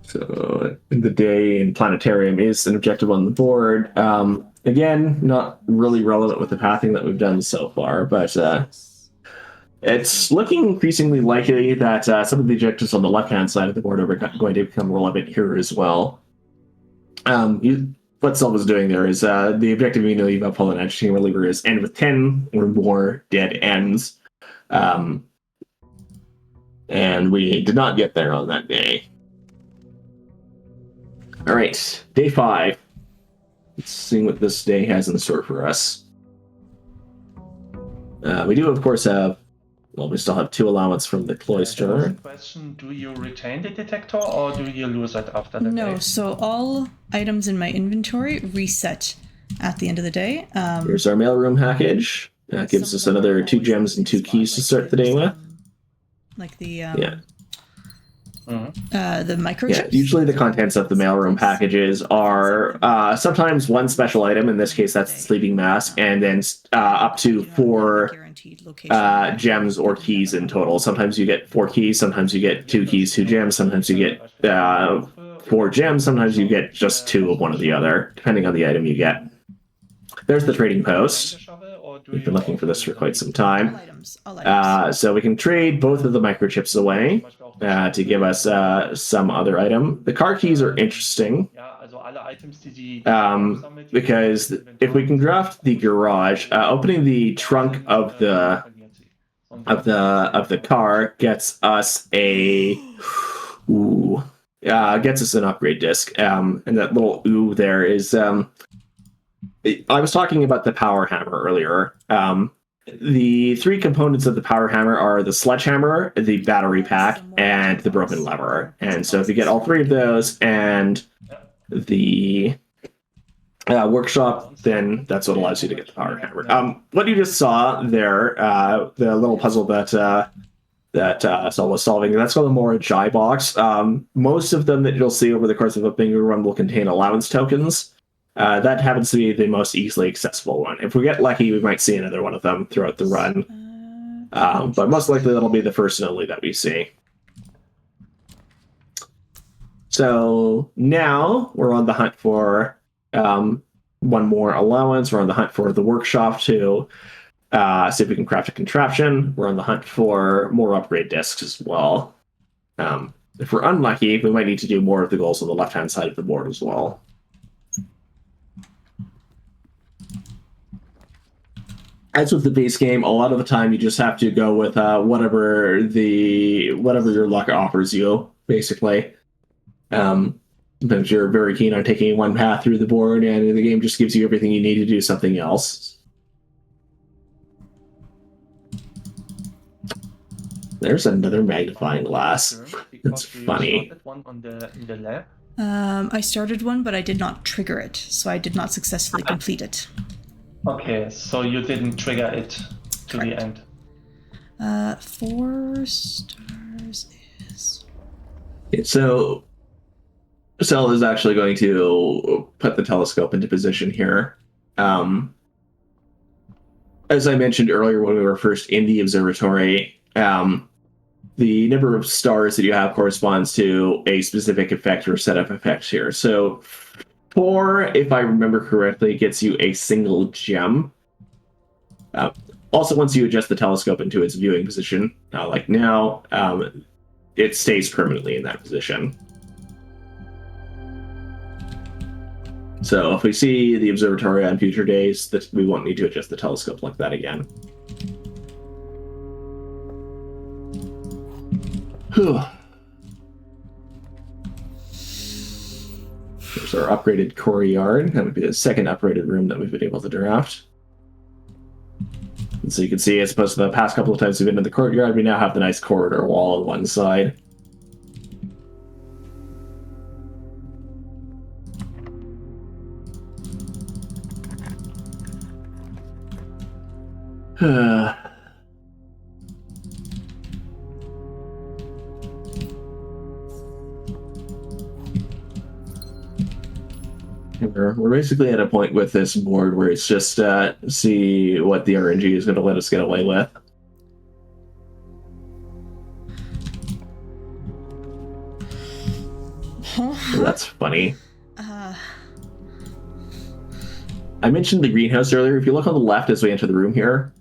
So the day in planetarium is an objective on the board. Again, not really relevant with the pathing that we've done so far, but it's looking increasingly likely that some of the objectives on the left-hand side of the board are going to become relevant here as well. What Sel was doing there is the objective you leave up on an agitating reliever is end with 10 or more dead ends. And we did not get there on that day. All right, day 5. Let's see what this day has in store for us. We do, of course, have... Well, we still have 2 allowance from the cloister. Question, do you retain the detector or do you lose it after the day? No, so all items in my inventory reset at the end of the day. Here's our mailroom package. That gives us another 2 gems and 2 keys to start the day with. Like the Mm-hmm. microchips. Yeah, usually the contents of the mailroom packages are sometimes 1 special item. In this case, that's the sleeping mask, and then up to 4 gems or keys in total. Sometimes you get 4 keys, sometimes you get 2 keys, 2 gems, sometimes you get 4 gems, sometimes you get just 2 of one or the other, depending on the item you get. There's the trading post. We've been looking for this for quite some time. So we can trade both of the microchips away to give us some other item. The car keys are interesting because if we can draft the garage, opening the trunk of the car gets us gets us an upgrade disc. And that little ooh there is. I was talking about the power hammer earlier. The 3 components of the power hammer are the sledgehammer, the battery pack, and the broken lever. And so if you get all 3 of those and the workshop, then that's what allows you to get the power hammer. What you just saw there, the little puzzle that Sel was solving, that's called the Mora Jai box. Most of them that you'll see over the course of a bingo run will contain allowance tokens. That happens to be the most easily accessible one. If we get lucky, we might see another one of them throughout the run. But most likely that'll be the first and only that we see. So now we're on the hunt for 1 more allowance. We're on the hunt for the workshop to see if we can craft a contraption. We're on the hunt for more upgrade discs as well. If we're unlucky, we might need to do more of the goals on the left-hand side of the board as well. As with the base game, a lot of the time you just have to go with whatever your luck offers you, basically. Sometimes you're very keen on taking one path through the board, and the game just gives you everything you need to do something else. There's another magnifying glass. That's funny. I started one, but I did not trigger it, so I did not successfully complete it. Okay, so you didn't trigger it to the end. 4 stars is... So Sel is actually going to put the telescope into position here. As I mentioned earlier when we were first in the observatory, the number of stars that you have corresponds to a specific effect or set of effects here. So 4, if I remember correctly, gets you a single gem. Also, once you adjust the telescope into its viewing position, like now, it stays permanently in that position. So if we see the observatory on future days, that we won't need to adjust the telescope like that again. Whew. There's our upgraded courtyard. That would be the second upgraded room that we've been able to draft. And so you can see, as opposed to the past couple of times we've been in the courtyard, we now have the nice corridor wall on one side. We're basically at a point with this board where it's just see what the RNG is going to let us get away with. So that's funny. I mentioned the greenhouse earlier. If you look on the left as we enter the room here,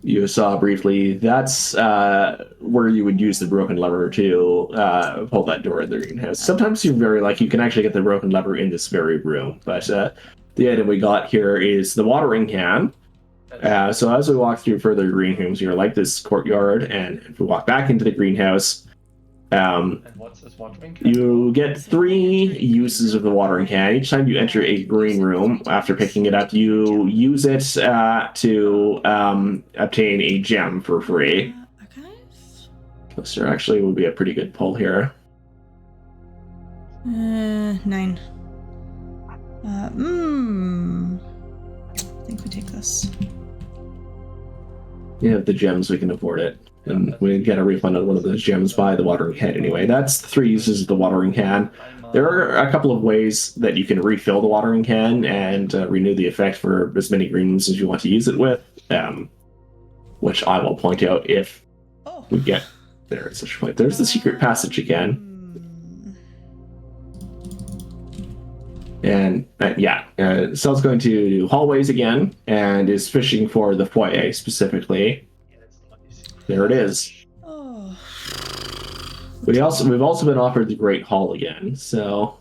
you saw briefly, that's where you would use the broken lever to pull that door in the greenhouse. Sometimes you're very lucky, you can actually get the broken lever in this very room, but the item we got here is the watering can. So as we walk through further greenrooms, you're like this courtyard, and if we walk back into the greenhouse, And what's this watering can? you get 3 uses of the watering can. Each time you enter a green room, after picking it up, you use it to obtain a gem for free. Okay. This actually would be a pretty good pull here. 9. I think we take this. You have the gems, we can afford it. And we get a refund on one of those gems by the watering can anyway. That's 3 uses of the watering can. There are a couple of ways that you can refill the watering can and renew the effect for as many greens as you want to use it with, which I will point out if we get there at such a point. There's the secret passage again. And Cel's going to do hallways again and is fishing for the foyer specifically. There it is. Oh. We've also been offered the Great Hall again, so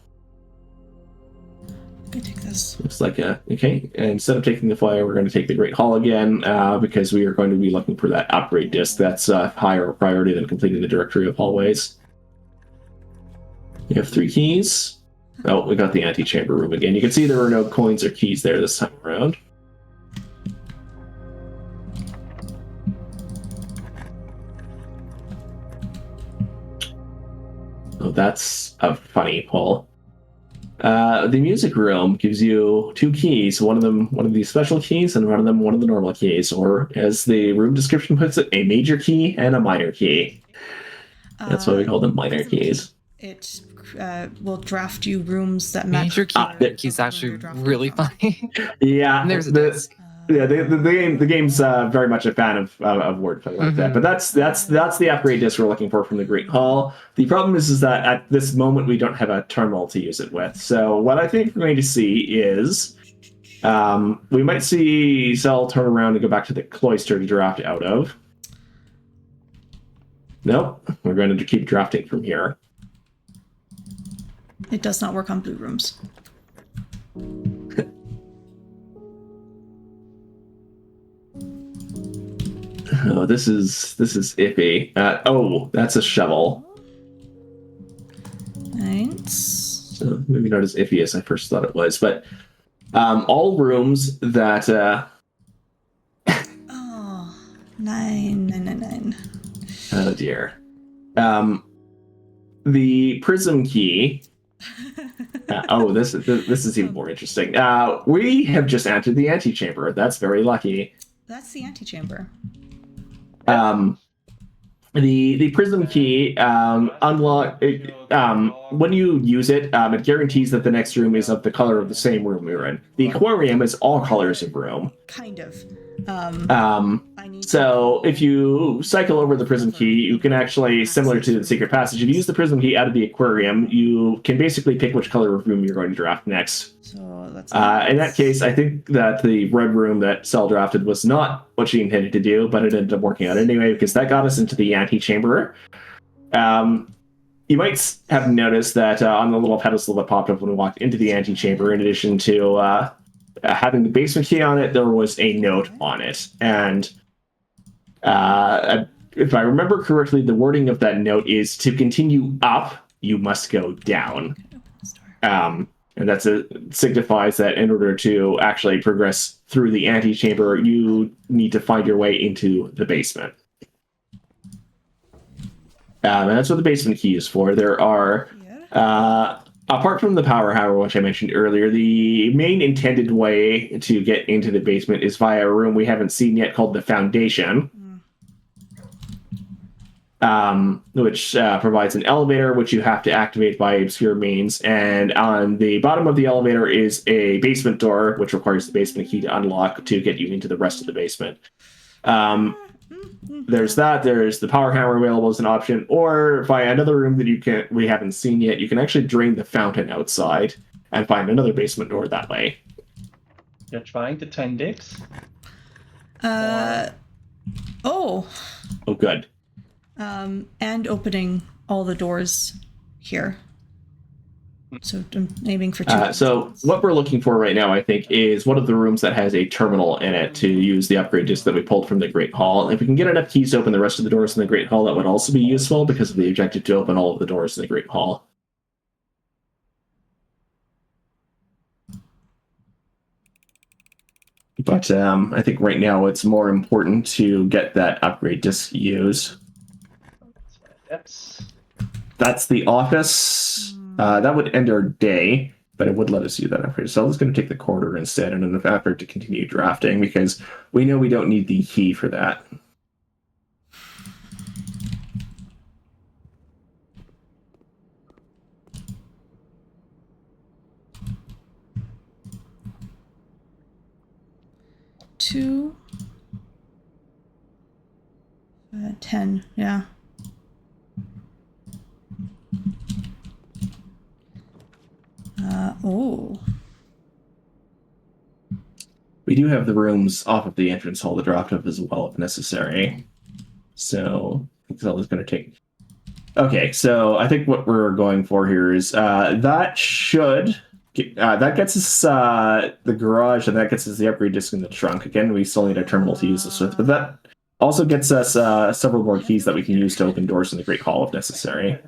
Let me take this. looks like okay. And instead of taking the foyer, we're going to take the Great Hall again because we are going to be looking for that upgrade disc. That's higher priority than completing the directory of hallways. You have 3 keys. Oh, we got the antechamber room again. You can see there were no coins or keys there this time around. Oh, that's a funny pull. The music room gives you 2 keys. One of these special keys, and one of the normal keys, or as the room description puts it, a major key and a minor key. That's why we call them minor keys. It will draft you rooms that match. Major key's actually really funny. Yeah, And there's a disc. Yeah, the game's very much a fan of wordplay like that. But that's the upgrade disc we're looking for from the Great Hall. The problem is that at this moment we don't have a terminal to use it with. So what I think we're going to see is we might see Cell turn around and go back to the cloister to draft out of. Nope, we're going to keep drafting from here. It does not work on blue rooms. Oh, this is iffy. Oh, that's a shovel. Nice. So maybe not as iffy as I first thought it was, but all rooms that. Oh, 9. Oh dear. The prism key. This is even more interesting. We have just entered the antechamber. That's very lucky. That's the antechamber. The prism key unlock when you use it, it guarantees that the next room is of the color of the same room we were in. The aquarium is all colors of room. Kind of. So if you cycle over the prism key, you can actually, similar to the secret passage, if you use the prism key out of the aquarium, you can basically pick which color of room you're going to draft next. So that's in that case, I think that the red room that Cell drafted was not what she intended to do, but it ended up working out anyway, because that got us into the antechamber. You might have noticed that on the little pedestal that popped up when we walked into the antechamber, in addition to having the basement key on it, there was a note on it. And if I remember correctly, the wording of that note is, to continue up, you must go down. And that signifies that in order to actually progress through the antechamber, you need to find your way into the basement. And that's what the basement key is for. There are apart from the power hammer, which I mentioned earlier, the main intended way to get into the basement is via a room we haven't seen yet called the Foundation. Which provides an elevator, which you have to activate by obscure means. And on the bottom of the elevator is a basement door, which requires the basement key to unlock to get you into the rest of the basement. There's that. There's the power hammer available as an option, or via another room that we haven't seen yet. You can actually drain the fountain outside and find another basement door that way. You're trying the 10 digs? Oh, Good. and opening all the doors here. So I'm aiming for 2. So what we're looking for right now, I think, is one of the rooms that has a terminal in it to use the upgrade disc that we pulled from the Great Hall. If we can get enough keys to open the rest of the doors in the Great Hall, that would also be useful because of the objective to open all of the doors in the Great Hall. But I think right now it's more important to get that upgrade disc used. That's the office. That would end our day, but it would let us use that upgrade. So I'm just going to take the corridor instead in an effort to continue drafting because we know we don't need the key for that. Two. 10, yeah. Oh. We do have the rooms off of the entrance hall to drop up as well if necessary. So it's always going to take. Okay, so I think what we're going for here is that should that gets us the garage, and that gets us the upgrade disc in the trunk. Again, we still need a terminal to use this with, but that also gets us several more keys that we can use to open doors in the Great Hall if necessary.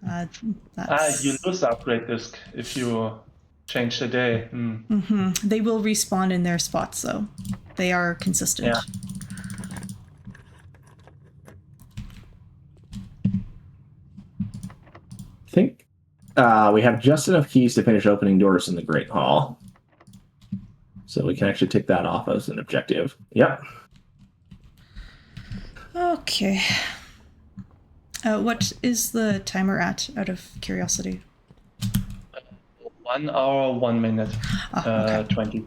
You lose the upgrade disc if you change the day. They will respawn in their spots, though. They are consistent. Yeah. I think we have just enough keys to finish opening doors in the Great Hall. So we can actually tick that off as an objective. Yep. Okay. What is the timer at, out of curiosity? 1 hour, 1 minute, okay. 20.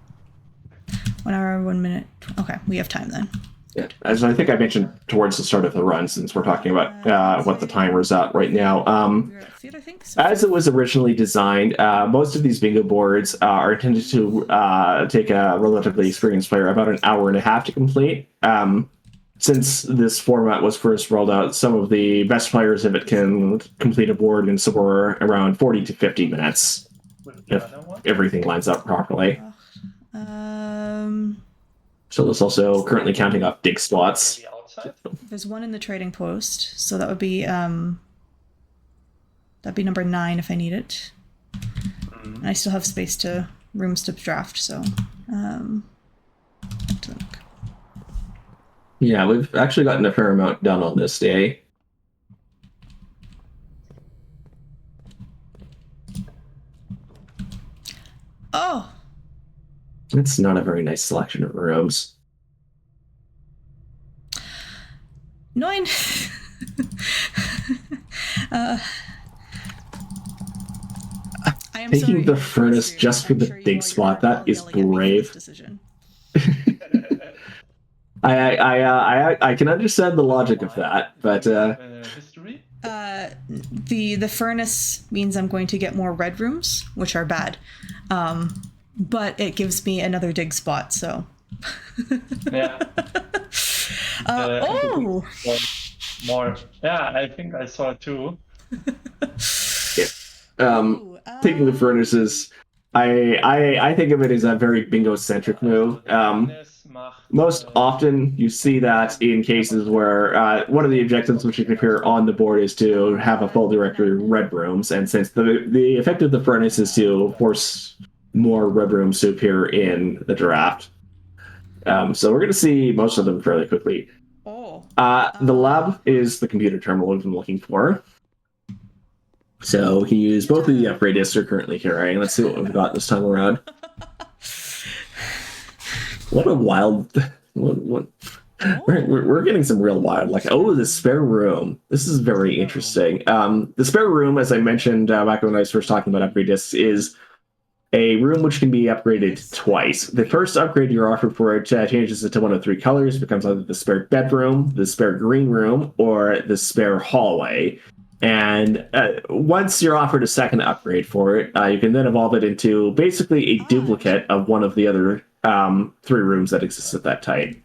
1 hour, 1 minute. Okay, we have time then. Yeah, as I think I mentioned towards the start of the run, since we're talking about what the timer is at right now. As it was originally designed, most of these bingo boards are intended to take a relatively experienced player about an hour and a half to complete. Since this format was first rolled out, some of the best players of it can complete a board in somewhere around 40 to 50 minutes if everything lines up properly. So there's also currently counting up dig spots. There's one in the trading post, so that would be that'd be number 9 if I need it. And I still have space to rooms to draft, so yeah, we've actually gotten a fair amount done on this day. Oh! It's not a very nice selection of rooms. 9! I am Taking sorry. the furnace just for the dig spot, that is brave. I can understand the logic of that, but History? The furnace means I'm going to get more red rooms, which are bad. But it gives me another dig spot, so. Yeah. Oh! More. Yeah, I think I saw it too. Taking the furnaces, I think of it as a very bingo-centric move. Most often, you see that in cases where one of the objectives which can appear on the board is to have a full directory of red rooms, and since the effect of the furnace is to force more red rooms to appear in the draft. So we're going to see most of them fairly quickly. The lab is the computer terminal we've been looking for. So he used both of the upgrade discs are currently carrying. Let's see what we've got this time around. What a wild... What? We're getting some real wild, like, oh, the spare room. This is very interesting. The spare room, as I mentioned back when I was first talking about upgrade discs, is a room which can be upgraded twice. The first upgrade you're offered for it changes it to one of three colors, becomes either the spare bedroom, the spare green room, or the spare hallway. And once you're offered a second upgrade for it, you can then evolve it into basically a duplicate of one of the other three rooms that exist at that type.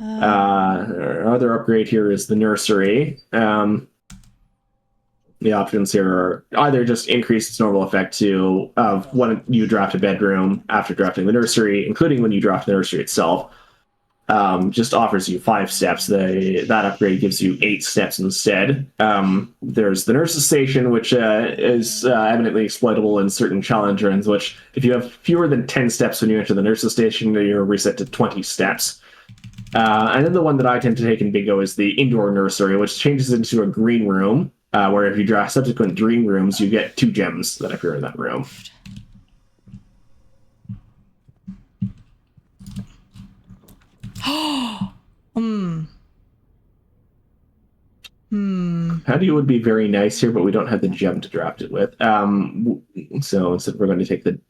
Our other upgrade here is the nursery. The options here are either just increase its normal effect to when you draft a bedroom after drafting the nursery, including when you draft the nursery itself. Just offers you 5 steps. That upgrade gives you 8 steps instead. There's the nurse's station, which is eminently exploitable in certain challenge runs, which if you have fewer than 10 steps when you enter the nurse's station, you're reset to 20 steps. And then the one that I tend to take in bingo is the indoor nursery, which changes into a green room, where if you draft subsequent green rooms, you get 2 gems that appear in that room. Patio would be very nice here, but we don't have the gem to draft it with. So instead we're going to take the...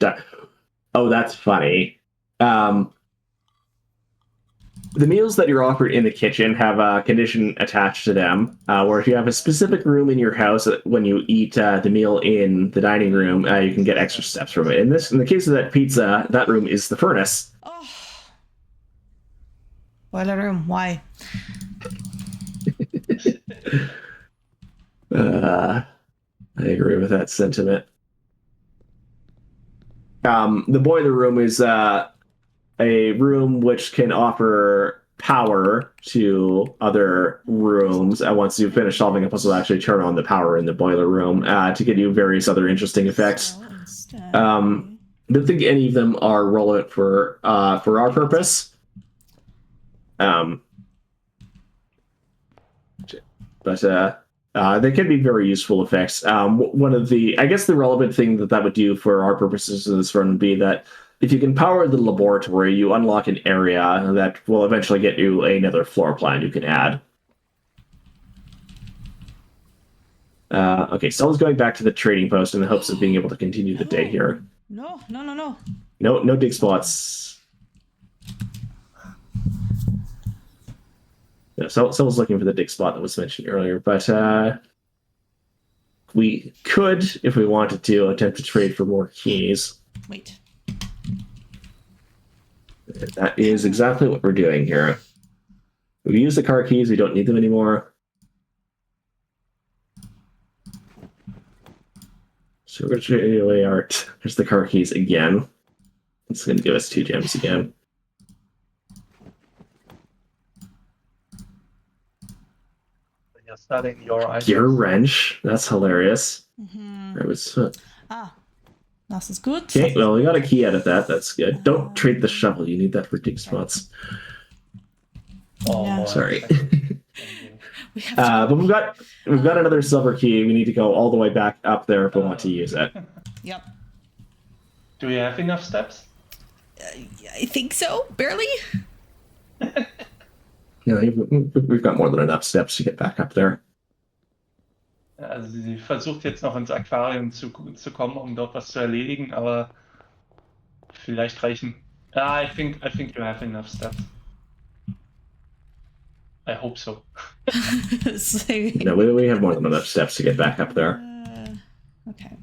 Oh, that's funny. The meals that you're offered in the kitchen have a condition attached to them, where if you have a specific room in your house, when you eat the meal in the dining room, you can get extra steps from it. In the case of that pizza, that room is the furnace. Oh. Boiler room, why? I agree with that sentiment. The boiler room is a room which can offer power to other rooms. Once you've finished solving a puzzle, actually turn on the power in the boiler room to get you various other interesting effects. I don't think any of them are relevant for our purpose. But they can be very useful effects. One of the, I guess the relevant thing that would do for our purposes in this run would be that if you can power the laboratory, you unlock an area that will eventually get you another floor plan you can add. Okay, Stella's going back to the trading post in the hopes of being able to continue the day here. No. No dig spots. Yeah, Stella's looking for the dig spot that was mentioned earlier, but we could, if we wanted to, attempt to trade for more keys. Wait. That is exactly what we're doing here. We use the car keys, we don't need them anymore. So we're going to trade away there's the car keys again. It's going to give us 2 gems again. You're studying your items. Gear wrench, that's hilarious. Das ist gut. Okay, well, we got a key out of that. That's good. Don't trade the shovel. You need that for dig spots. Oh, Yeah. Sorry. We have to... But we've got another silver key. We need to go all the way back up there if we want to use it. Yep. Do you have enough steps? I think so. Barely. Yeah, we've got more than enough steps to get back up there. Also sie versucht jetzt noch ins Aquarium zu kommen, um dort was zu erledigen, aber vielleicht reichen. I think you have enough steps. I hope so. No, we have more than enough steps to get back up there. Okay.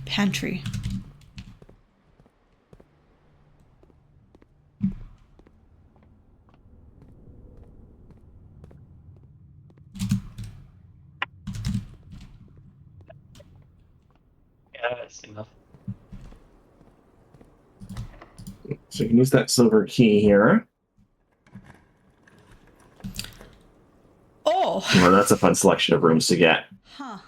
Pantry. Yeah, that's enough. So you can use that silver key here. Oh! Well, that's a fun selection of rooms to get. Huh.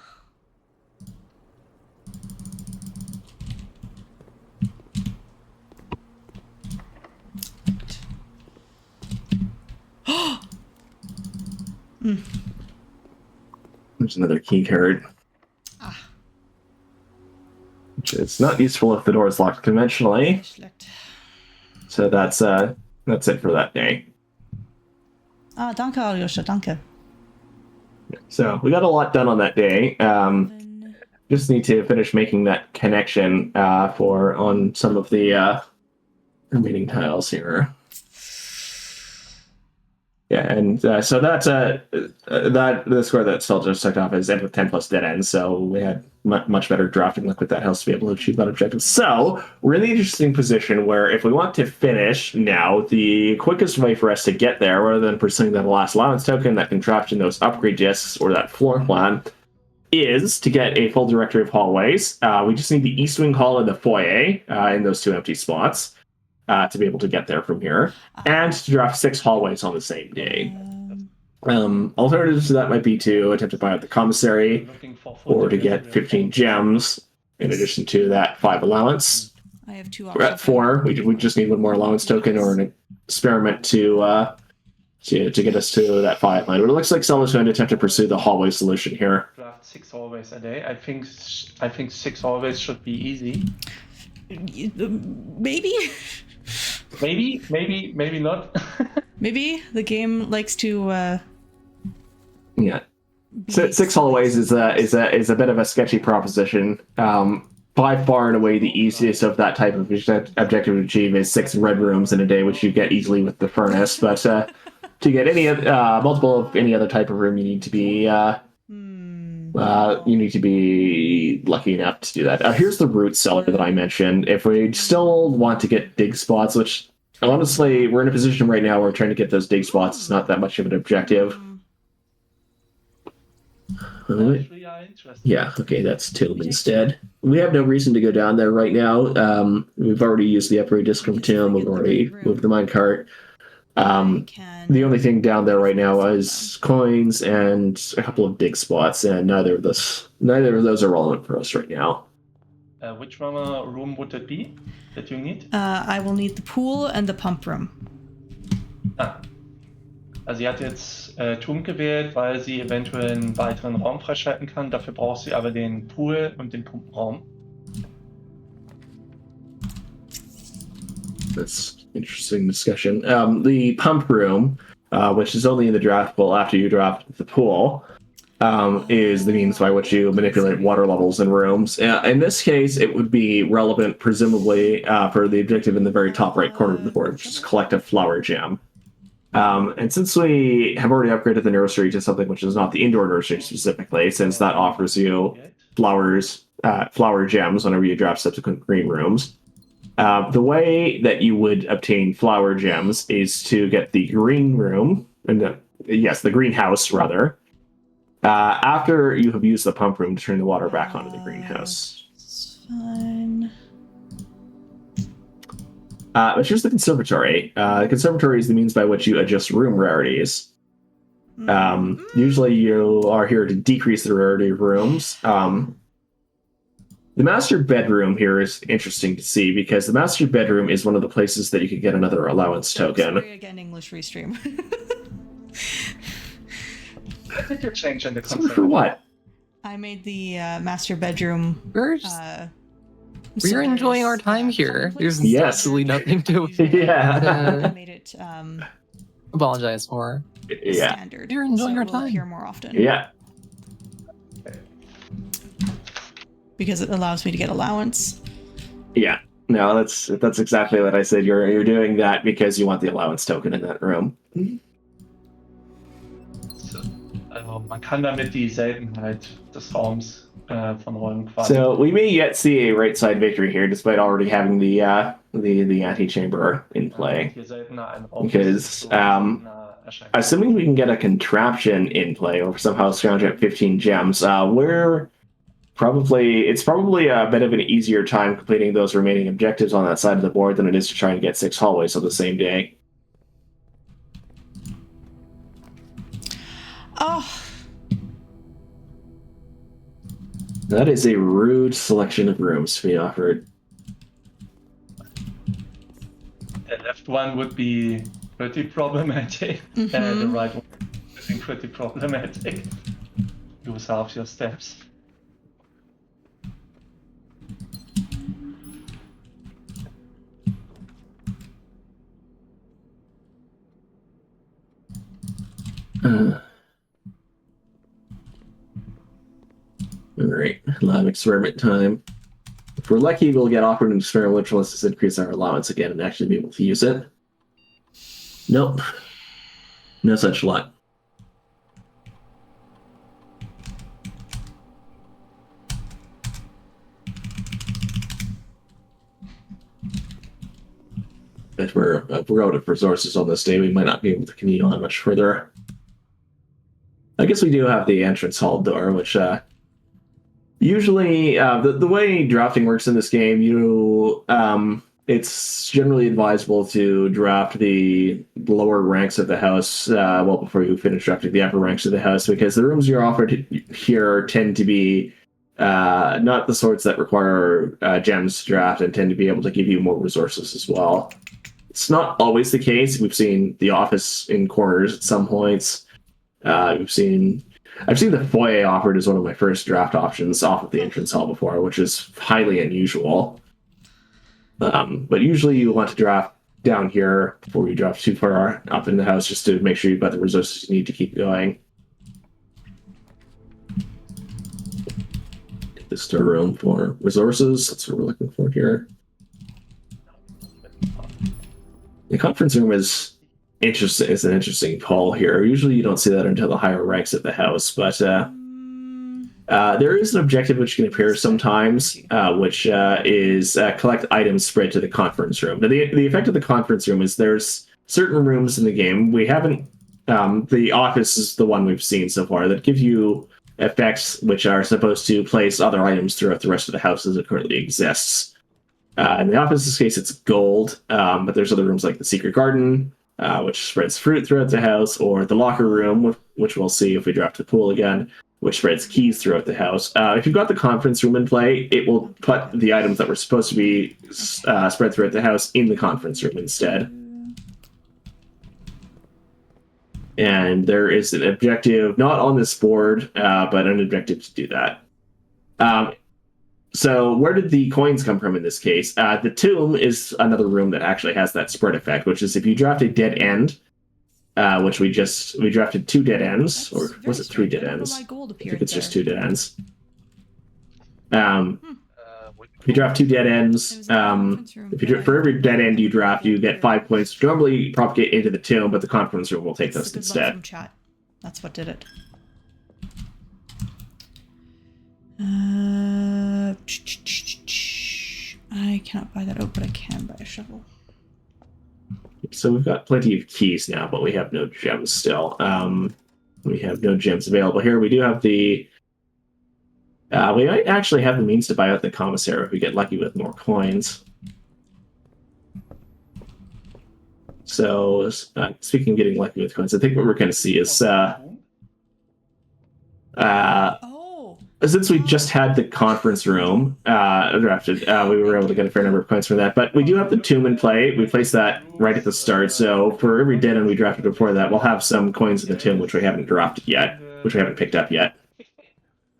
There's another key card. Ah. Which is not useful if the door is locked conventionally. So that's it for that day. Ah, danke, Alyosha, danke. So we got a lot done on that day. Just need to finish making that connection on some of the remaining tiles here. Yeah, and so that's the score that still just took off is end with 10 plus dead ends. So we had much better drafting luck with that house to be able to achieve that objective. So we're in the interesting position where if we want to finish now, the quickest way for us to get there, rather than pursuing that last allowance token, that contraption, those upgrade discs, or that floor plan, is to get a full directory of hallways. We just need the East Wing Hall and the foyer in those 2 empty spots. To be able to get there from here, and to draft 6 hallways on the same day. Alternatives to that might be to attempt to buy out the commissary, or to get 15 gems, in addition to that 5 allowance. I have 2 We're at 4. We just need 1 more allowance token or an experiment to get us to that 5 line. But it looks like Seller's going to attempt to pursue the hallway solution here. Draft 6 hallways a day. I think 6 hallways should be easy. Maybe? Maybe not. Maybe the game likes to. Yeah, 6 hallways is a bit of a sketchy proposition. By far and away, the easiest of that type of objective to achieve is 6 red rooms in a day, which you get easily with the furnace. But to get any multiple of any other type of room, you need to be lucky enough to do that. Here's the root cellar that I mentioned. If we still want to get dig spots, which honestly, we're in a position right now where trying to get those dig spots is not that much of an objective. Yeah, okay, that's Tomb instead. We have no reason to go down there right now. We've already used the upgrade disc from Tomb. We've already moved the minecart. The only thing down there right now is coins and a couple of dig spots, and neither of those are relevant for us right now. Which room would it be that you need? I will need the pool and the pump room. Also sie hat jetzt Tomb gewählt, weil sie eventuell einen weiteren Raum freischalten kann. Dafür braucht sie aber den Pool und den Pumpenraum. That's interesting discussion. The pump room, which is only in the draft pool after you draft the pool, is the means by which you manipulate water levels in rooms. In this case, it would be relevant, presumably, for the objective in the very top right corner of the board, which is collect a flower gem. And since we have already upgraded the nursery to something which is not the indoor nursery specifically, since that offers you flower gems whenever you draft subsequent green rooms, the way that you would obtain flower gems is to get the green room, the greenhouse rather, after you have used the pump room to turn the water back onto the greenhouse. It's fine. But here's the conservatory. The conservatory is the means by which you adjust room rarities. Usually you are here to decrease the rarity of rooms. The master bedroom here is interesting to see because the master bedroom is one of the places that you could get another allowance token. Sorry again, English Restream. I think you're changing the So concept. for what? I made the master bedroom. We're enjoying our time here. There's Yes. absolutely nothing to Yeah. I made it apologize for. Yeah. standard. You're enjoying so our it will time. appear more often. Yeah. Because it allows me to get allowance. Yeah. No, that's exactly what I said. You're doing that because you want the allowance token in that room. Also man kann damit die Seltenheit des Raums von Räumen quasi. So we may yet see a right side victory here, despite already having the antechamber in play. Je seltener ein Raum Because, ist, desto seltener erscheint. Assuming we can get a contraption in play, or somehow scrounge up 15 gems, it's probably a bit of an easier time completing those remaining objectives on that side of the board than it is to try and get 6 hallways on the same day. Oh, That is a rude selection of rooms to be offered. The left one would be pretty problematic. The right one, I think, pretty problematic. Lose half your steps. Alright, lab experiment time. If we're lucky, we'll get offered an experiment which lets us increase our allowance again and actually be able to use it. Nope. No such luck. If we're out of resources on this day, we might not be able to continue on much further. I guess we do have the entrance hall door, which usually the way drafting works in this game, it's generally advisable to draft the lower ranks of the house well before you finish drafting the upper ranks of the house, because the rooms you're offered here tend to be not the sorts that require gems to draft and tend to be able to give you more resources as well. It's not always the case. We've seen the office in corners at some points. I've seen the foyer offered as one of my first draft options off of the entrance hall before, which is highly unusual. But usually you want to draft down here before you draft too far up in the house, just to make sure you've got the resources you need to keep going. Take the storeroom for resources. That's what we're looking for here. The conference room is interesting. It's an interesting call here. Usually you don't see that until the higher ranks of the house, but there is an objective which can appear sometimes, which is collect items spread to the conference room. Now, the effect of the conference room is there's certain rooms in the game. We haven't. The office is the one we've seen so far that give you effects which are supposed to place other items throughout the rest of the house as it currently exists. In the office's case, it's gold, but there's other rooms like the secret garden, which spreads fruit throughout the house, or the locker room, which we'll see if we draft the pool again, which spreads keys throughout the house. If you've got the conference room in play, it will put the items that were supposed to be spread throughout the house in the conference room instead. And there is an objective, not on this board, but an objective to do that. So where did the coins come from in this case? The tomb is another room that actually has that spread effect, which is if you draft a dead end, which we drafted 2 dead ends, or was it 3 dead ends? I think it's just 2 dead ends. If you draft 2 dead ends, for every dead end you draft, you get 5 points, which normally propagate into the tomb, but the conference room will take those instead. From chat. That's what did it. I cannot buy that out, but I can buy a shovel. So we've got plenty of keys now, but we have no gems still. We have no gems available here. We do have the... we might actually have the means to buy out the commissary if we get lucky with more coins. So, speaking of getting lucky with coins, I think what we're going to see is... since we just had the conference room drafted, we were able to get a fair number of points from that. But we do have the tomb in play. We placed that right at the start. So for every dead end we drafted before that, we'll have some coins in the tomb, which we haven't drafted yet, which we haven't picked up yet.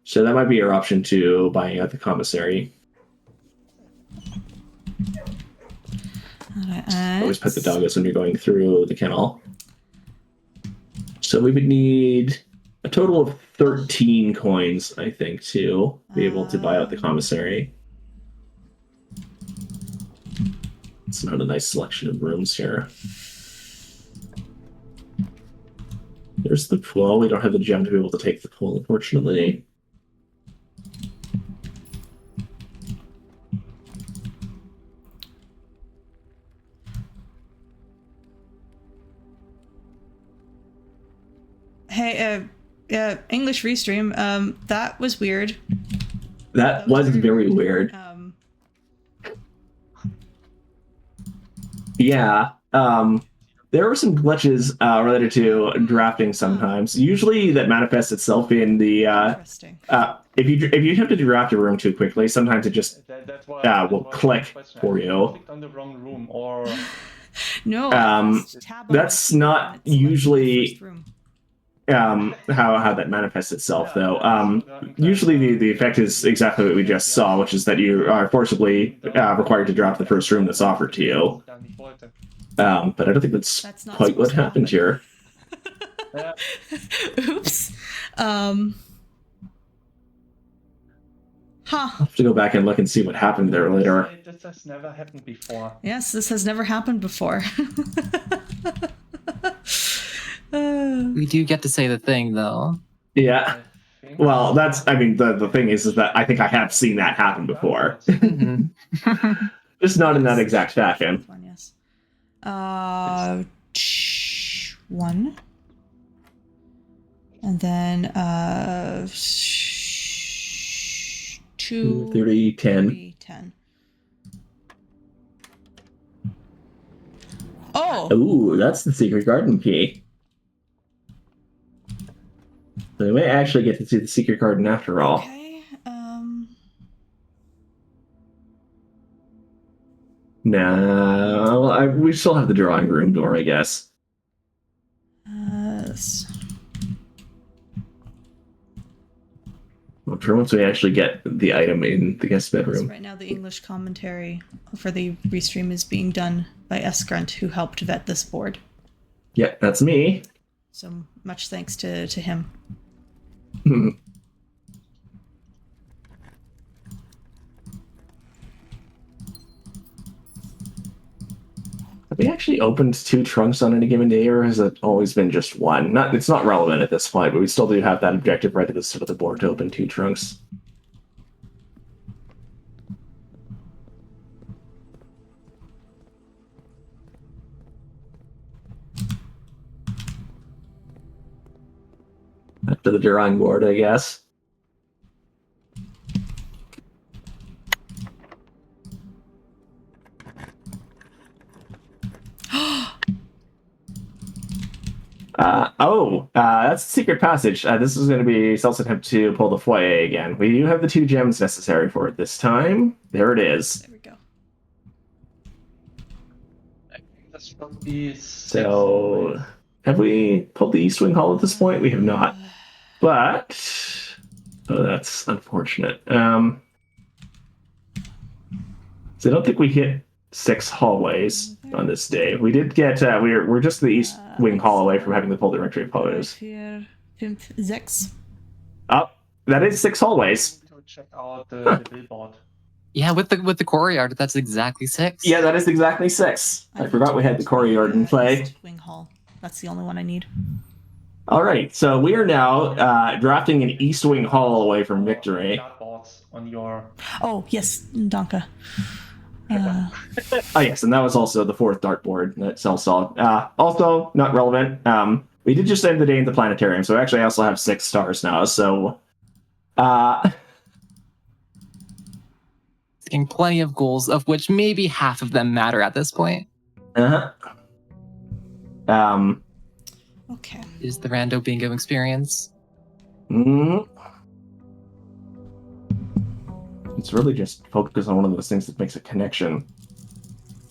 So that might be our option to buying out the commissary. Always pet the doggos when you're going through the kennel. So we would need a total of 13 coins, I think, to be able to buy out the commissary. It's not a nice selection of rooms here. There's the pool. We don't have the gem to be able to take the pool, unfortunately. Hey, English Restream, that was weird. That was very weird. Yeah, there were some glitches related to drafting sometimes. Usually that manifests itself in the if you attempt to draft a room too quickly, sometimes it just will click for you. On the wrong room, or No, That's not usually how that manifests itself, though. Usually the effect is exactly what we just saw, which is that you are forcibly required to drop the first room that's offered to you. But I don't think that's not quite what supposed to happened happen. here. Oops. I'll have to go back and look and see what happened there later. This has never happened before. Yes, this has never happened before. We do get to say the thing, though. Yeah. Well, that's, I mean, the thing is that I think I have seen that happen before. Just not in that exact fashion. One, yes. 1. And then 2, 30, 10. 3, 10. Oh! Ooh, that's the secret garden key. So we may actually get to see the secret garden after all. Okay, No, we still have the drawing room door, I guess. I'm sure once we actually get the item in the guest bedroom. right now the English commentary for the restream is being done by sgrunt, who helped vet this board. Yeah, that's me. So much thanks to him. Have we actually opened 2 trunks on any given day, or has it always been just 1? It's not relevant at this point, but we still do have that objective right at the start of the board to open 2 trunks. Back to the drawing board, I guess. That's the secret passage. This is going to be Cel's attempt to pull the foyer again. We do have the 2 gems necessary for it this time. There it is. There we go. I think that's probably So, have we pulled the East Wing Hall at this point? We have not. But, oh, that's unfortunate. So I don't think we hit 6 hallways on this day. We did get, we're just the East Wing Hall away from having the pull directory of hallways. 4, 5, 6. Oh, that is 6 hallways. to check out the billboard. Yeah, with the courtyard, that's exactly 6. Yeah, that is exactly 6. I forgot we had the courtyard in play. East Wing Hall. That's the only one I need. All right, so we are now drafting an East Wing Hall away from victory. Dartboards on your. Oh, yes, Danka. Oh, yes, and that was also the 4th dartboard that Cell saw. Also, not relevant. We did just end the day in the planetarium, so actually I also have 6 stars now, so... Getting plenty of goals, of which maybe half of them matter at this point. Uh-huh. Okay. Is the rando bingo experience. It's really just focus on one of those things that makes a connection.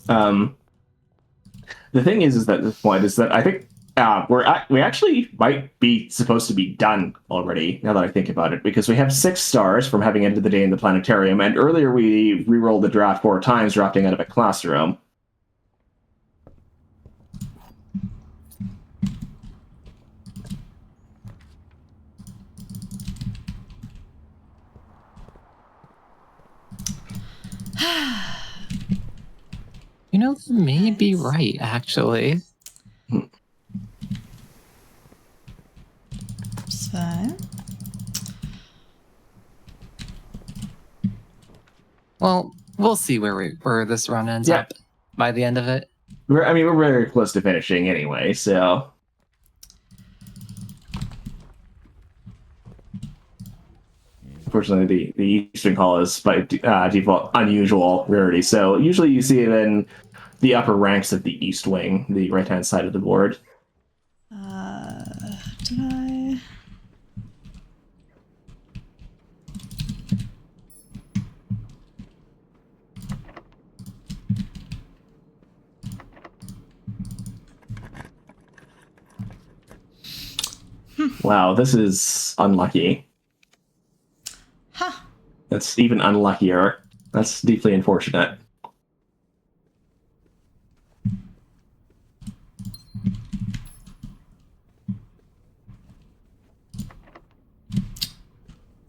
The thing is that at this point is that I think we actually might be supposed to be done already, now that I think about it, because we have 6 stars from having ended the day in the planetarium, and earlier we re-rolled the draft 4 times, drafting out of a classroom. You know, you may be right, actually. So. Well, we'll see where this run ends up by the end of it. We're very close to finishing anyway, so... Unfortunately, the Eastern Hall is by default unusual rarity, so usually you see it in the upper ranks of the East Wing, the right-hand side of the board. Did I? Wow, this is unlucky. Huh. That's even unluckier. That's deeply unfortunate.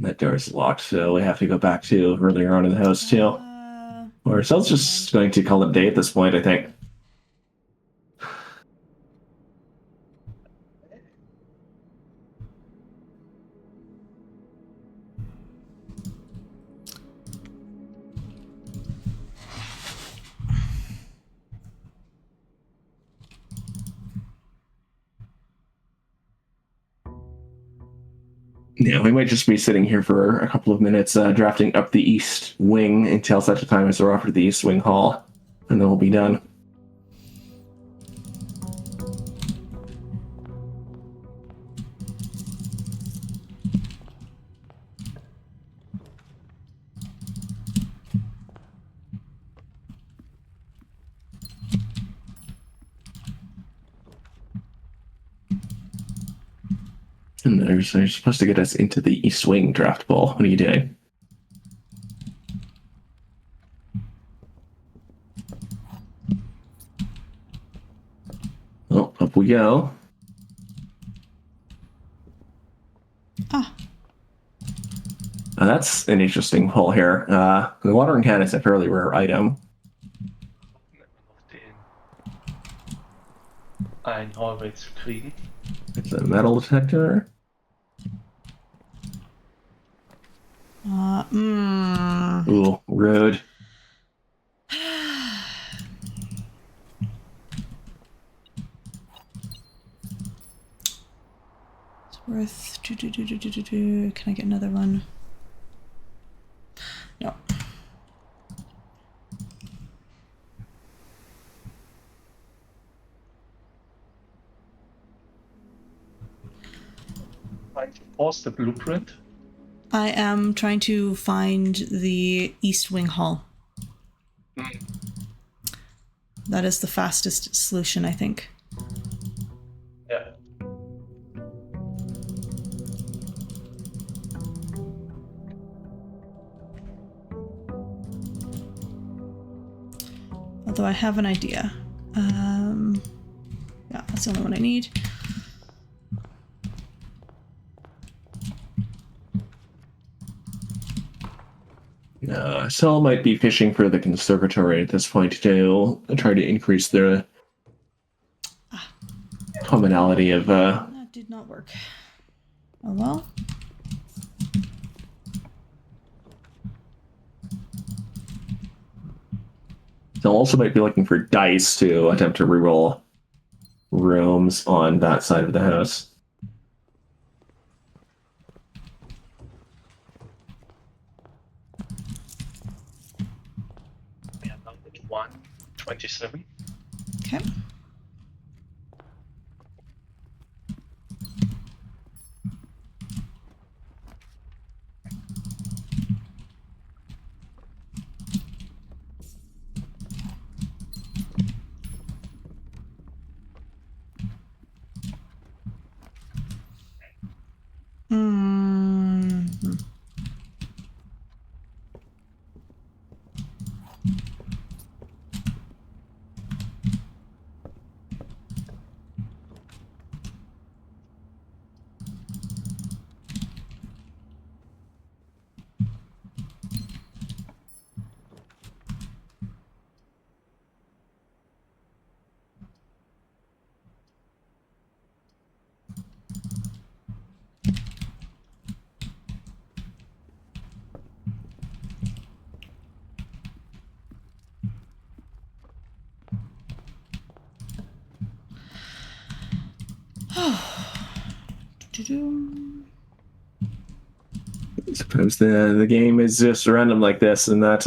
That door is locked, so we have to go back to earlier on in the house, too. Or Sel's just going to call it a day at this point, I think. Yeah, we might just be sitting here for a couple of minutes, drafting up the east wing until such a time as we're offered the east wing hall, and then we'll be done. And they're supposed to get us into the East Wing draft pool. What are you doing? Well, up we go. Ah. That's an interesting pull here. The watering can is a fairly rare item. Ein Hallway zu kriegen. It's a metal detector. Ooh, rude. It's worth. Can I get another one? No. Trying to pause the blueprint. I am trying to find the East Wing Hall. That is the fastest solution, I think. Yeah. Although I have an idea. Yeah, that's the only one I need. Sel might be fishing for the conservatory at this point to try to increase the commonality of. That did not work. Oh well. Sel also might be looking for dice to attempt to reroll rooms on that side of the house. Yeah, number 127. Okay. I suppose the game is just random like this, and that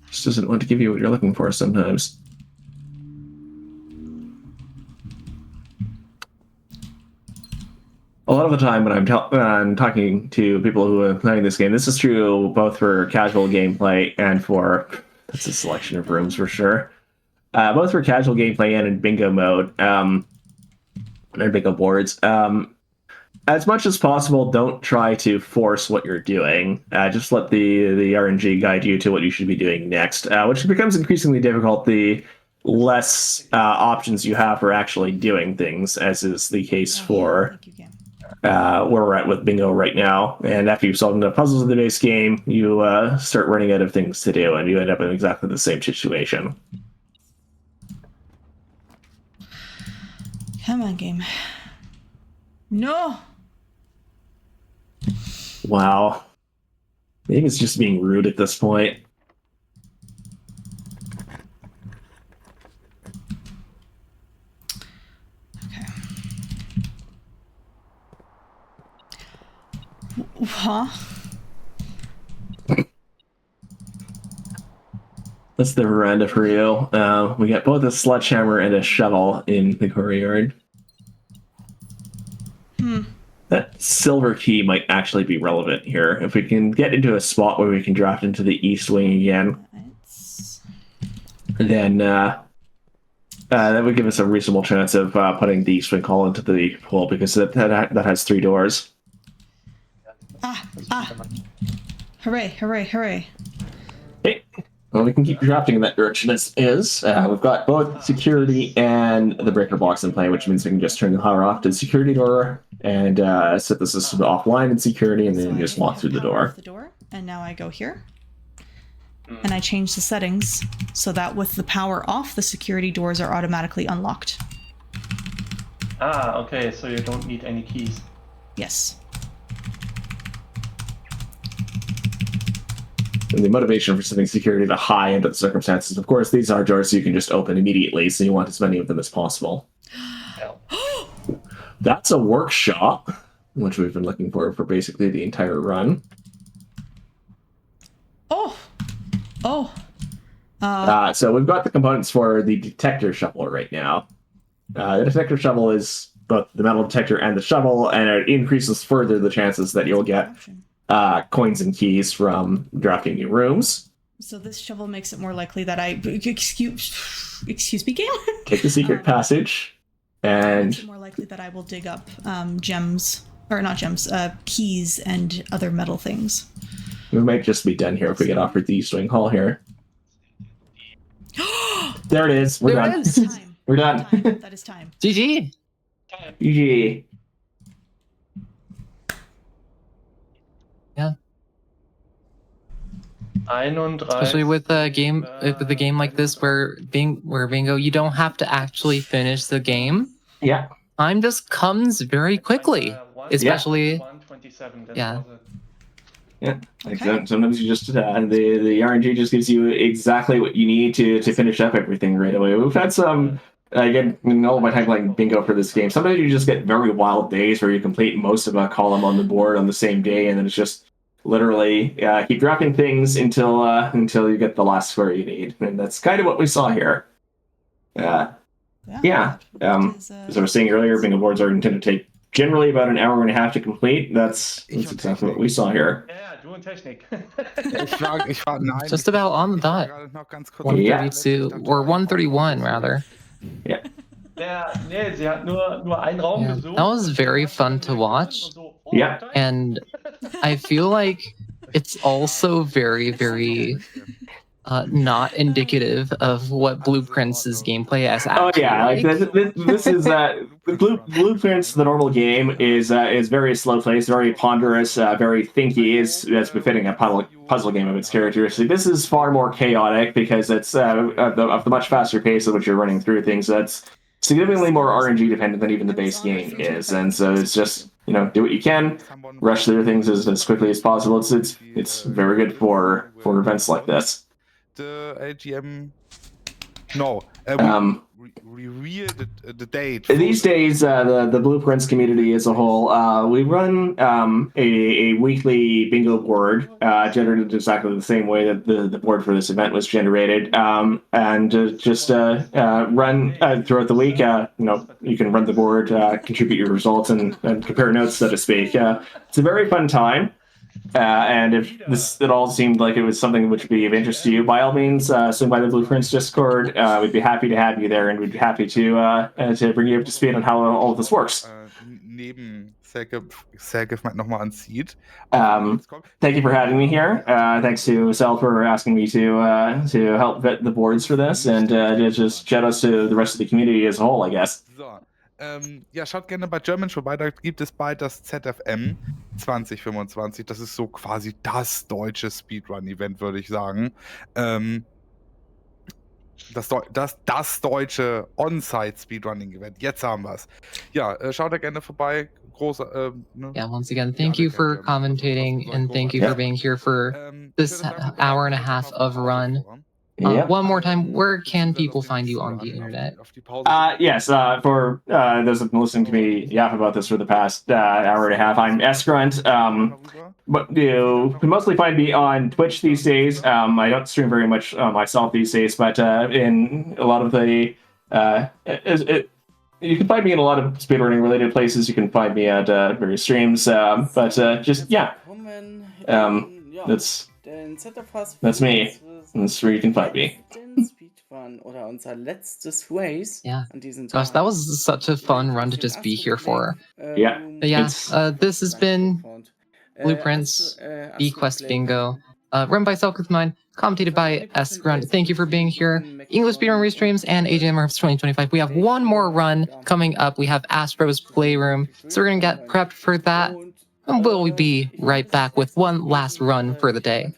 just doesn't want to give you what you're looking for sometimes. A lot of the time when I'm talking to people who are playing this game, this is true both for casual gameplay and for that's a selection of rooms for sure. Both for casual gameplay and in bingo mode, and bingo boards. as much as possible, don't try to force what you're doing. Just let the RNG guide you to what you should be doing next, which becomes increasingly difficult the less options you have for actually doing things, as is the case for Thank you, game. where we're at with Bingo right now. And after you've solved enough puzzles in the base game, you start running out of things to do, and you end up in exactly the same situation. Come on, game. No! Wow. I think it's just being rude at this point. Okay. Huh? That's the veranda for you. We got both a sledgehammer and a shovel in the courtyard. That silver key might actually be relevant here. If we can get into a spot where we can draft into the east wing again, then that would give us a reasonable chance of putting the east wing hall into the pool, because that has 3 doors. Hooray, hooray, hooray. Okay. Well, we can keep drafting in that direction as is. We've got both security and the breaker box in play, which means we can just turn the power off to the security door and set the system offline in security, and then just walk through the door. And now I go here. And I change the settings so that with the power off, the security doors are automatically unlocked. Ah, okay, so you don't need any keys. Yes. And the motivation for setting security to high under the circumstances, of course, these are doors you can just open immediately, so you want as many of them as possible. That's a workshop, which we've been looking for basically the entire run. So we've got the components for the detector shovel right now. The detector shovel is both the metal detector and the shovel, and it increases further the chances that you'll get coins and keys from drafting new rooms. So this shovel makes it more likely that I... Excuse me, game? Take the secret passage, and... Makes it more likely that I will dig up gems, or not gems, keys and other metal things. We might just be done here if we get offered the East Wing Hall here. There it is. We're done. We're done. That is time. GG. GG. Yeah. 31. Especially with a game like this where bingo, you don't have to actually finish the game. Yeah. Time just comes very quickly. Especially 127. Yeah. Yeah. Like sometimes you just the RNG just gives you exactly what you need to finish up everything right away. We've had some again in all of my time playing bingo for this game. Sometimes you just get very wild days where you complete most of a column on the board on the same day, and then it's just literally keep dropping things until you get the last square you need, and that's kind of what we saw here. As I was saying earlier, bingo boards are intended to take generally about an hour and a half to complete. That's exactly what we saw here. Yeah, du und Technik. Ich war nein. just about on the dot. 132 or 131 rather. Yeah. Ja, nee, sie hat nur einen Raum Yeah. besucht. That was very fun to watch. Yeah. And I feel like it's also very, very not indicative of what Blueprints' gameplay as actually. Oh yeah, like this is Blueprints. The normal game is very slow paced, very ponderous, very thinky, as befitting a puzzle game of its characteristic. This is far more chaotic because it's of the much faster pace at which you're running through things. That's significantly more RNG dependent than even the base game is, and so it's just do what you can, rush through things as quickly as possible. It's very good for events like this. The AGM. No. Reveal the date. These days, the Blueprints community as a whole, we run a weekly bingo board generated exactly the same way that the board for this event was generated, and just run throughout the week. You can run the board, contribute your results, and compare notes, so to speak. It's a very fun time. And if this at all seemed like it was something which would be of interest to you, by all means, swing by the Blueprints Discord. We'd be happy to have you there, and we'd be happy to bring you up to speed on how all of this works. neben selcouthmind nochmal anzieht. Thank you for having me here. Thanks to Sel for asking me to help vet the boards for this, and just shout outs to the rest of the community as a whole, I guess. So, ja, schaut gerne bei German vorbei, da gibt es bald das ZFM 2025. Das ist so quasi das deutsche Speedrun-Event, würde ich sagen. Das deutsche On-Site-Speedrunning-Event. Jetzt haben wir es. Ja, schaut da gerne vorbei. Großer, ne? Yeah, once again, thank you for commentating and thank you for being here for this hour and a half of run. One more time, where can people find you on the internet? Yes, for those that have been listening to me yap about this for the past hour and a half, I'm sgrunt. But you can mostly find me on Twitch these days. I don't stream very much myself these days, but in a lot of the you can find me in a lot of speedrunning related places. You can find me at various streams. But just yeah, that's me. That's where you can find me. Yeah. Gosh, that was such a fun run to just be here for. Yeah. But yeah, this has been Blueprints, Quest Bingo, run by selcouthmind, commentated by sgrunt. Thank you for being here. English Speedrun Restreams and AGMHerbst25. We have one more run coming up. We have Astro's Playroom, so we're gonna get prepped for that, and we'll be right back with one last run for the day.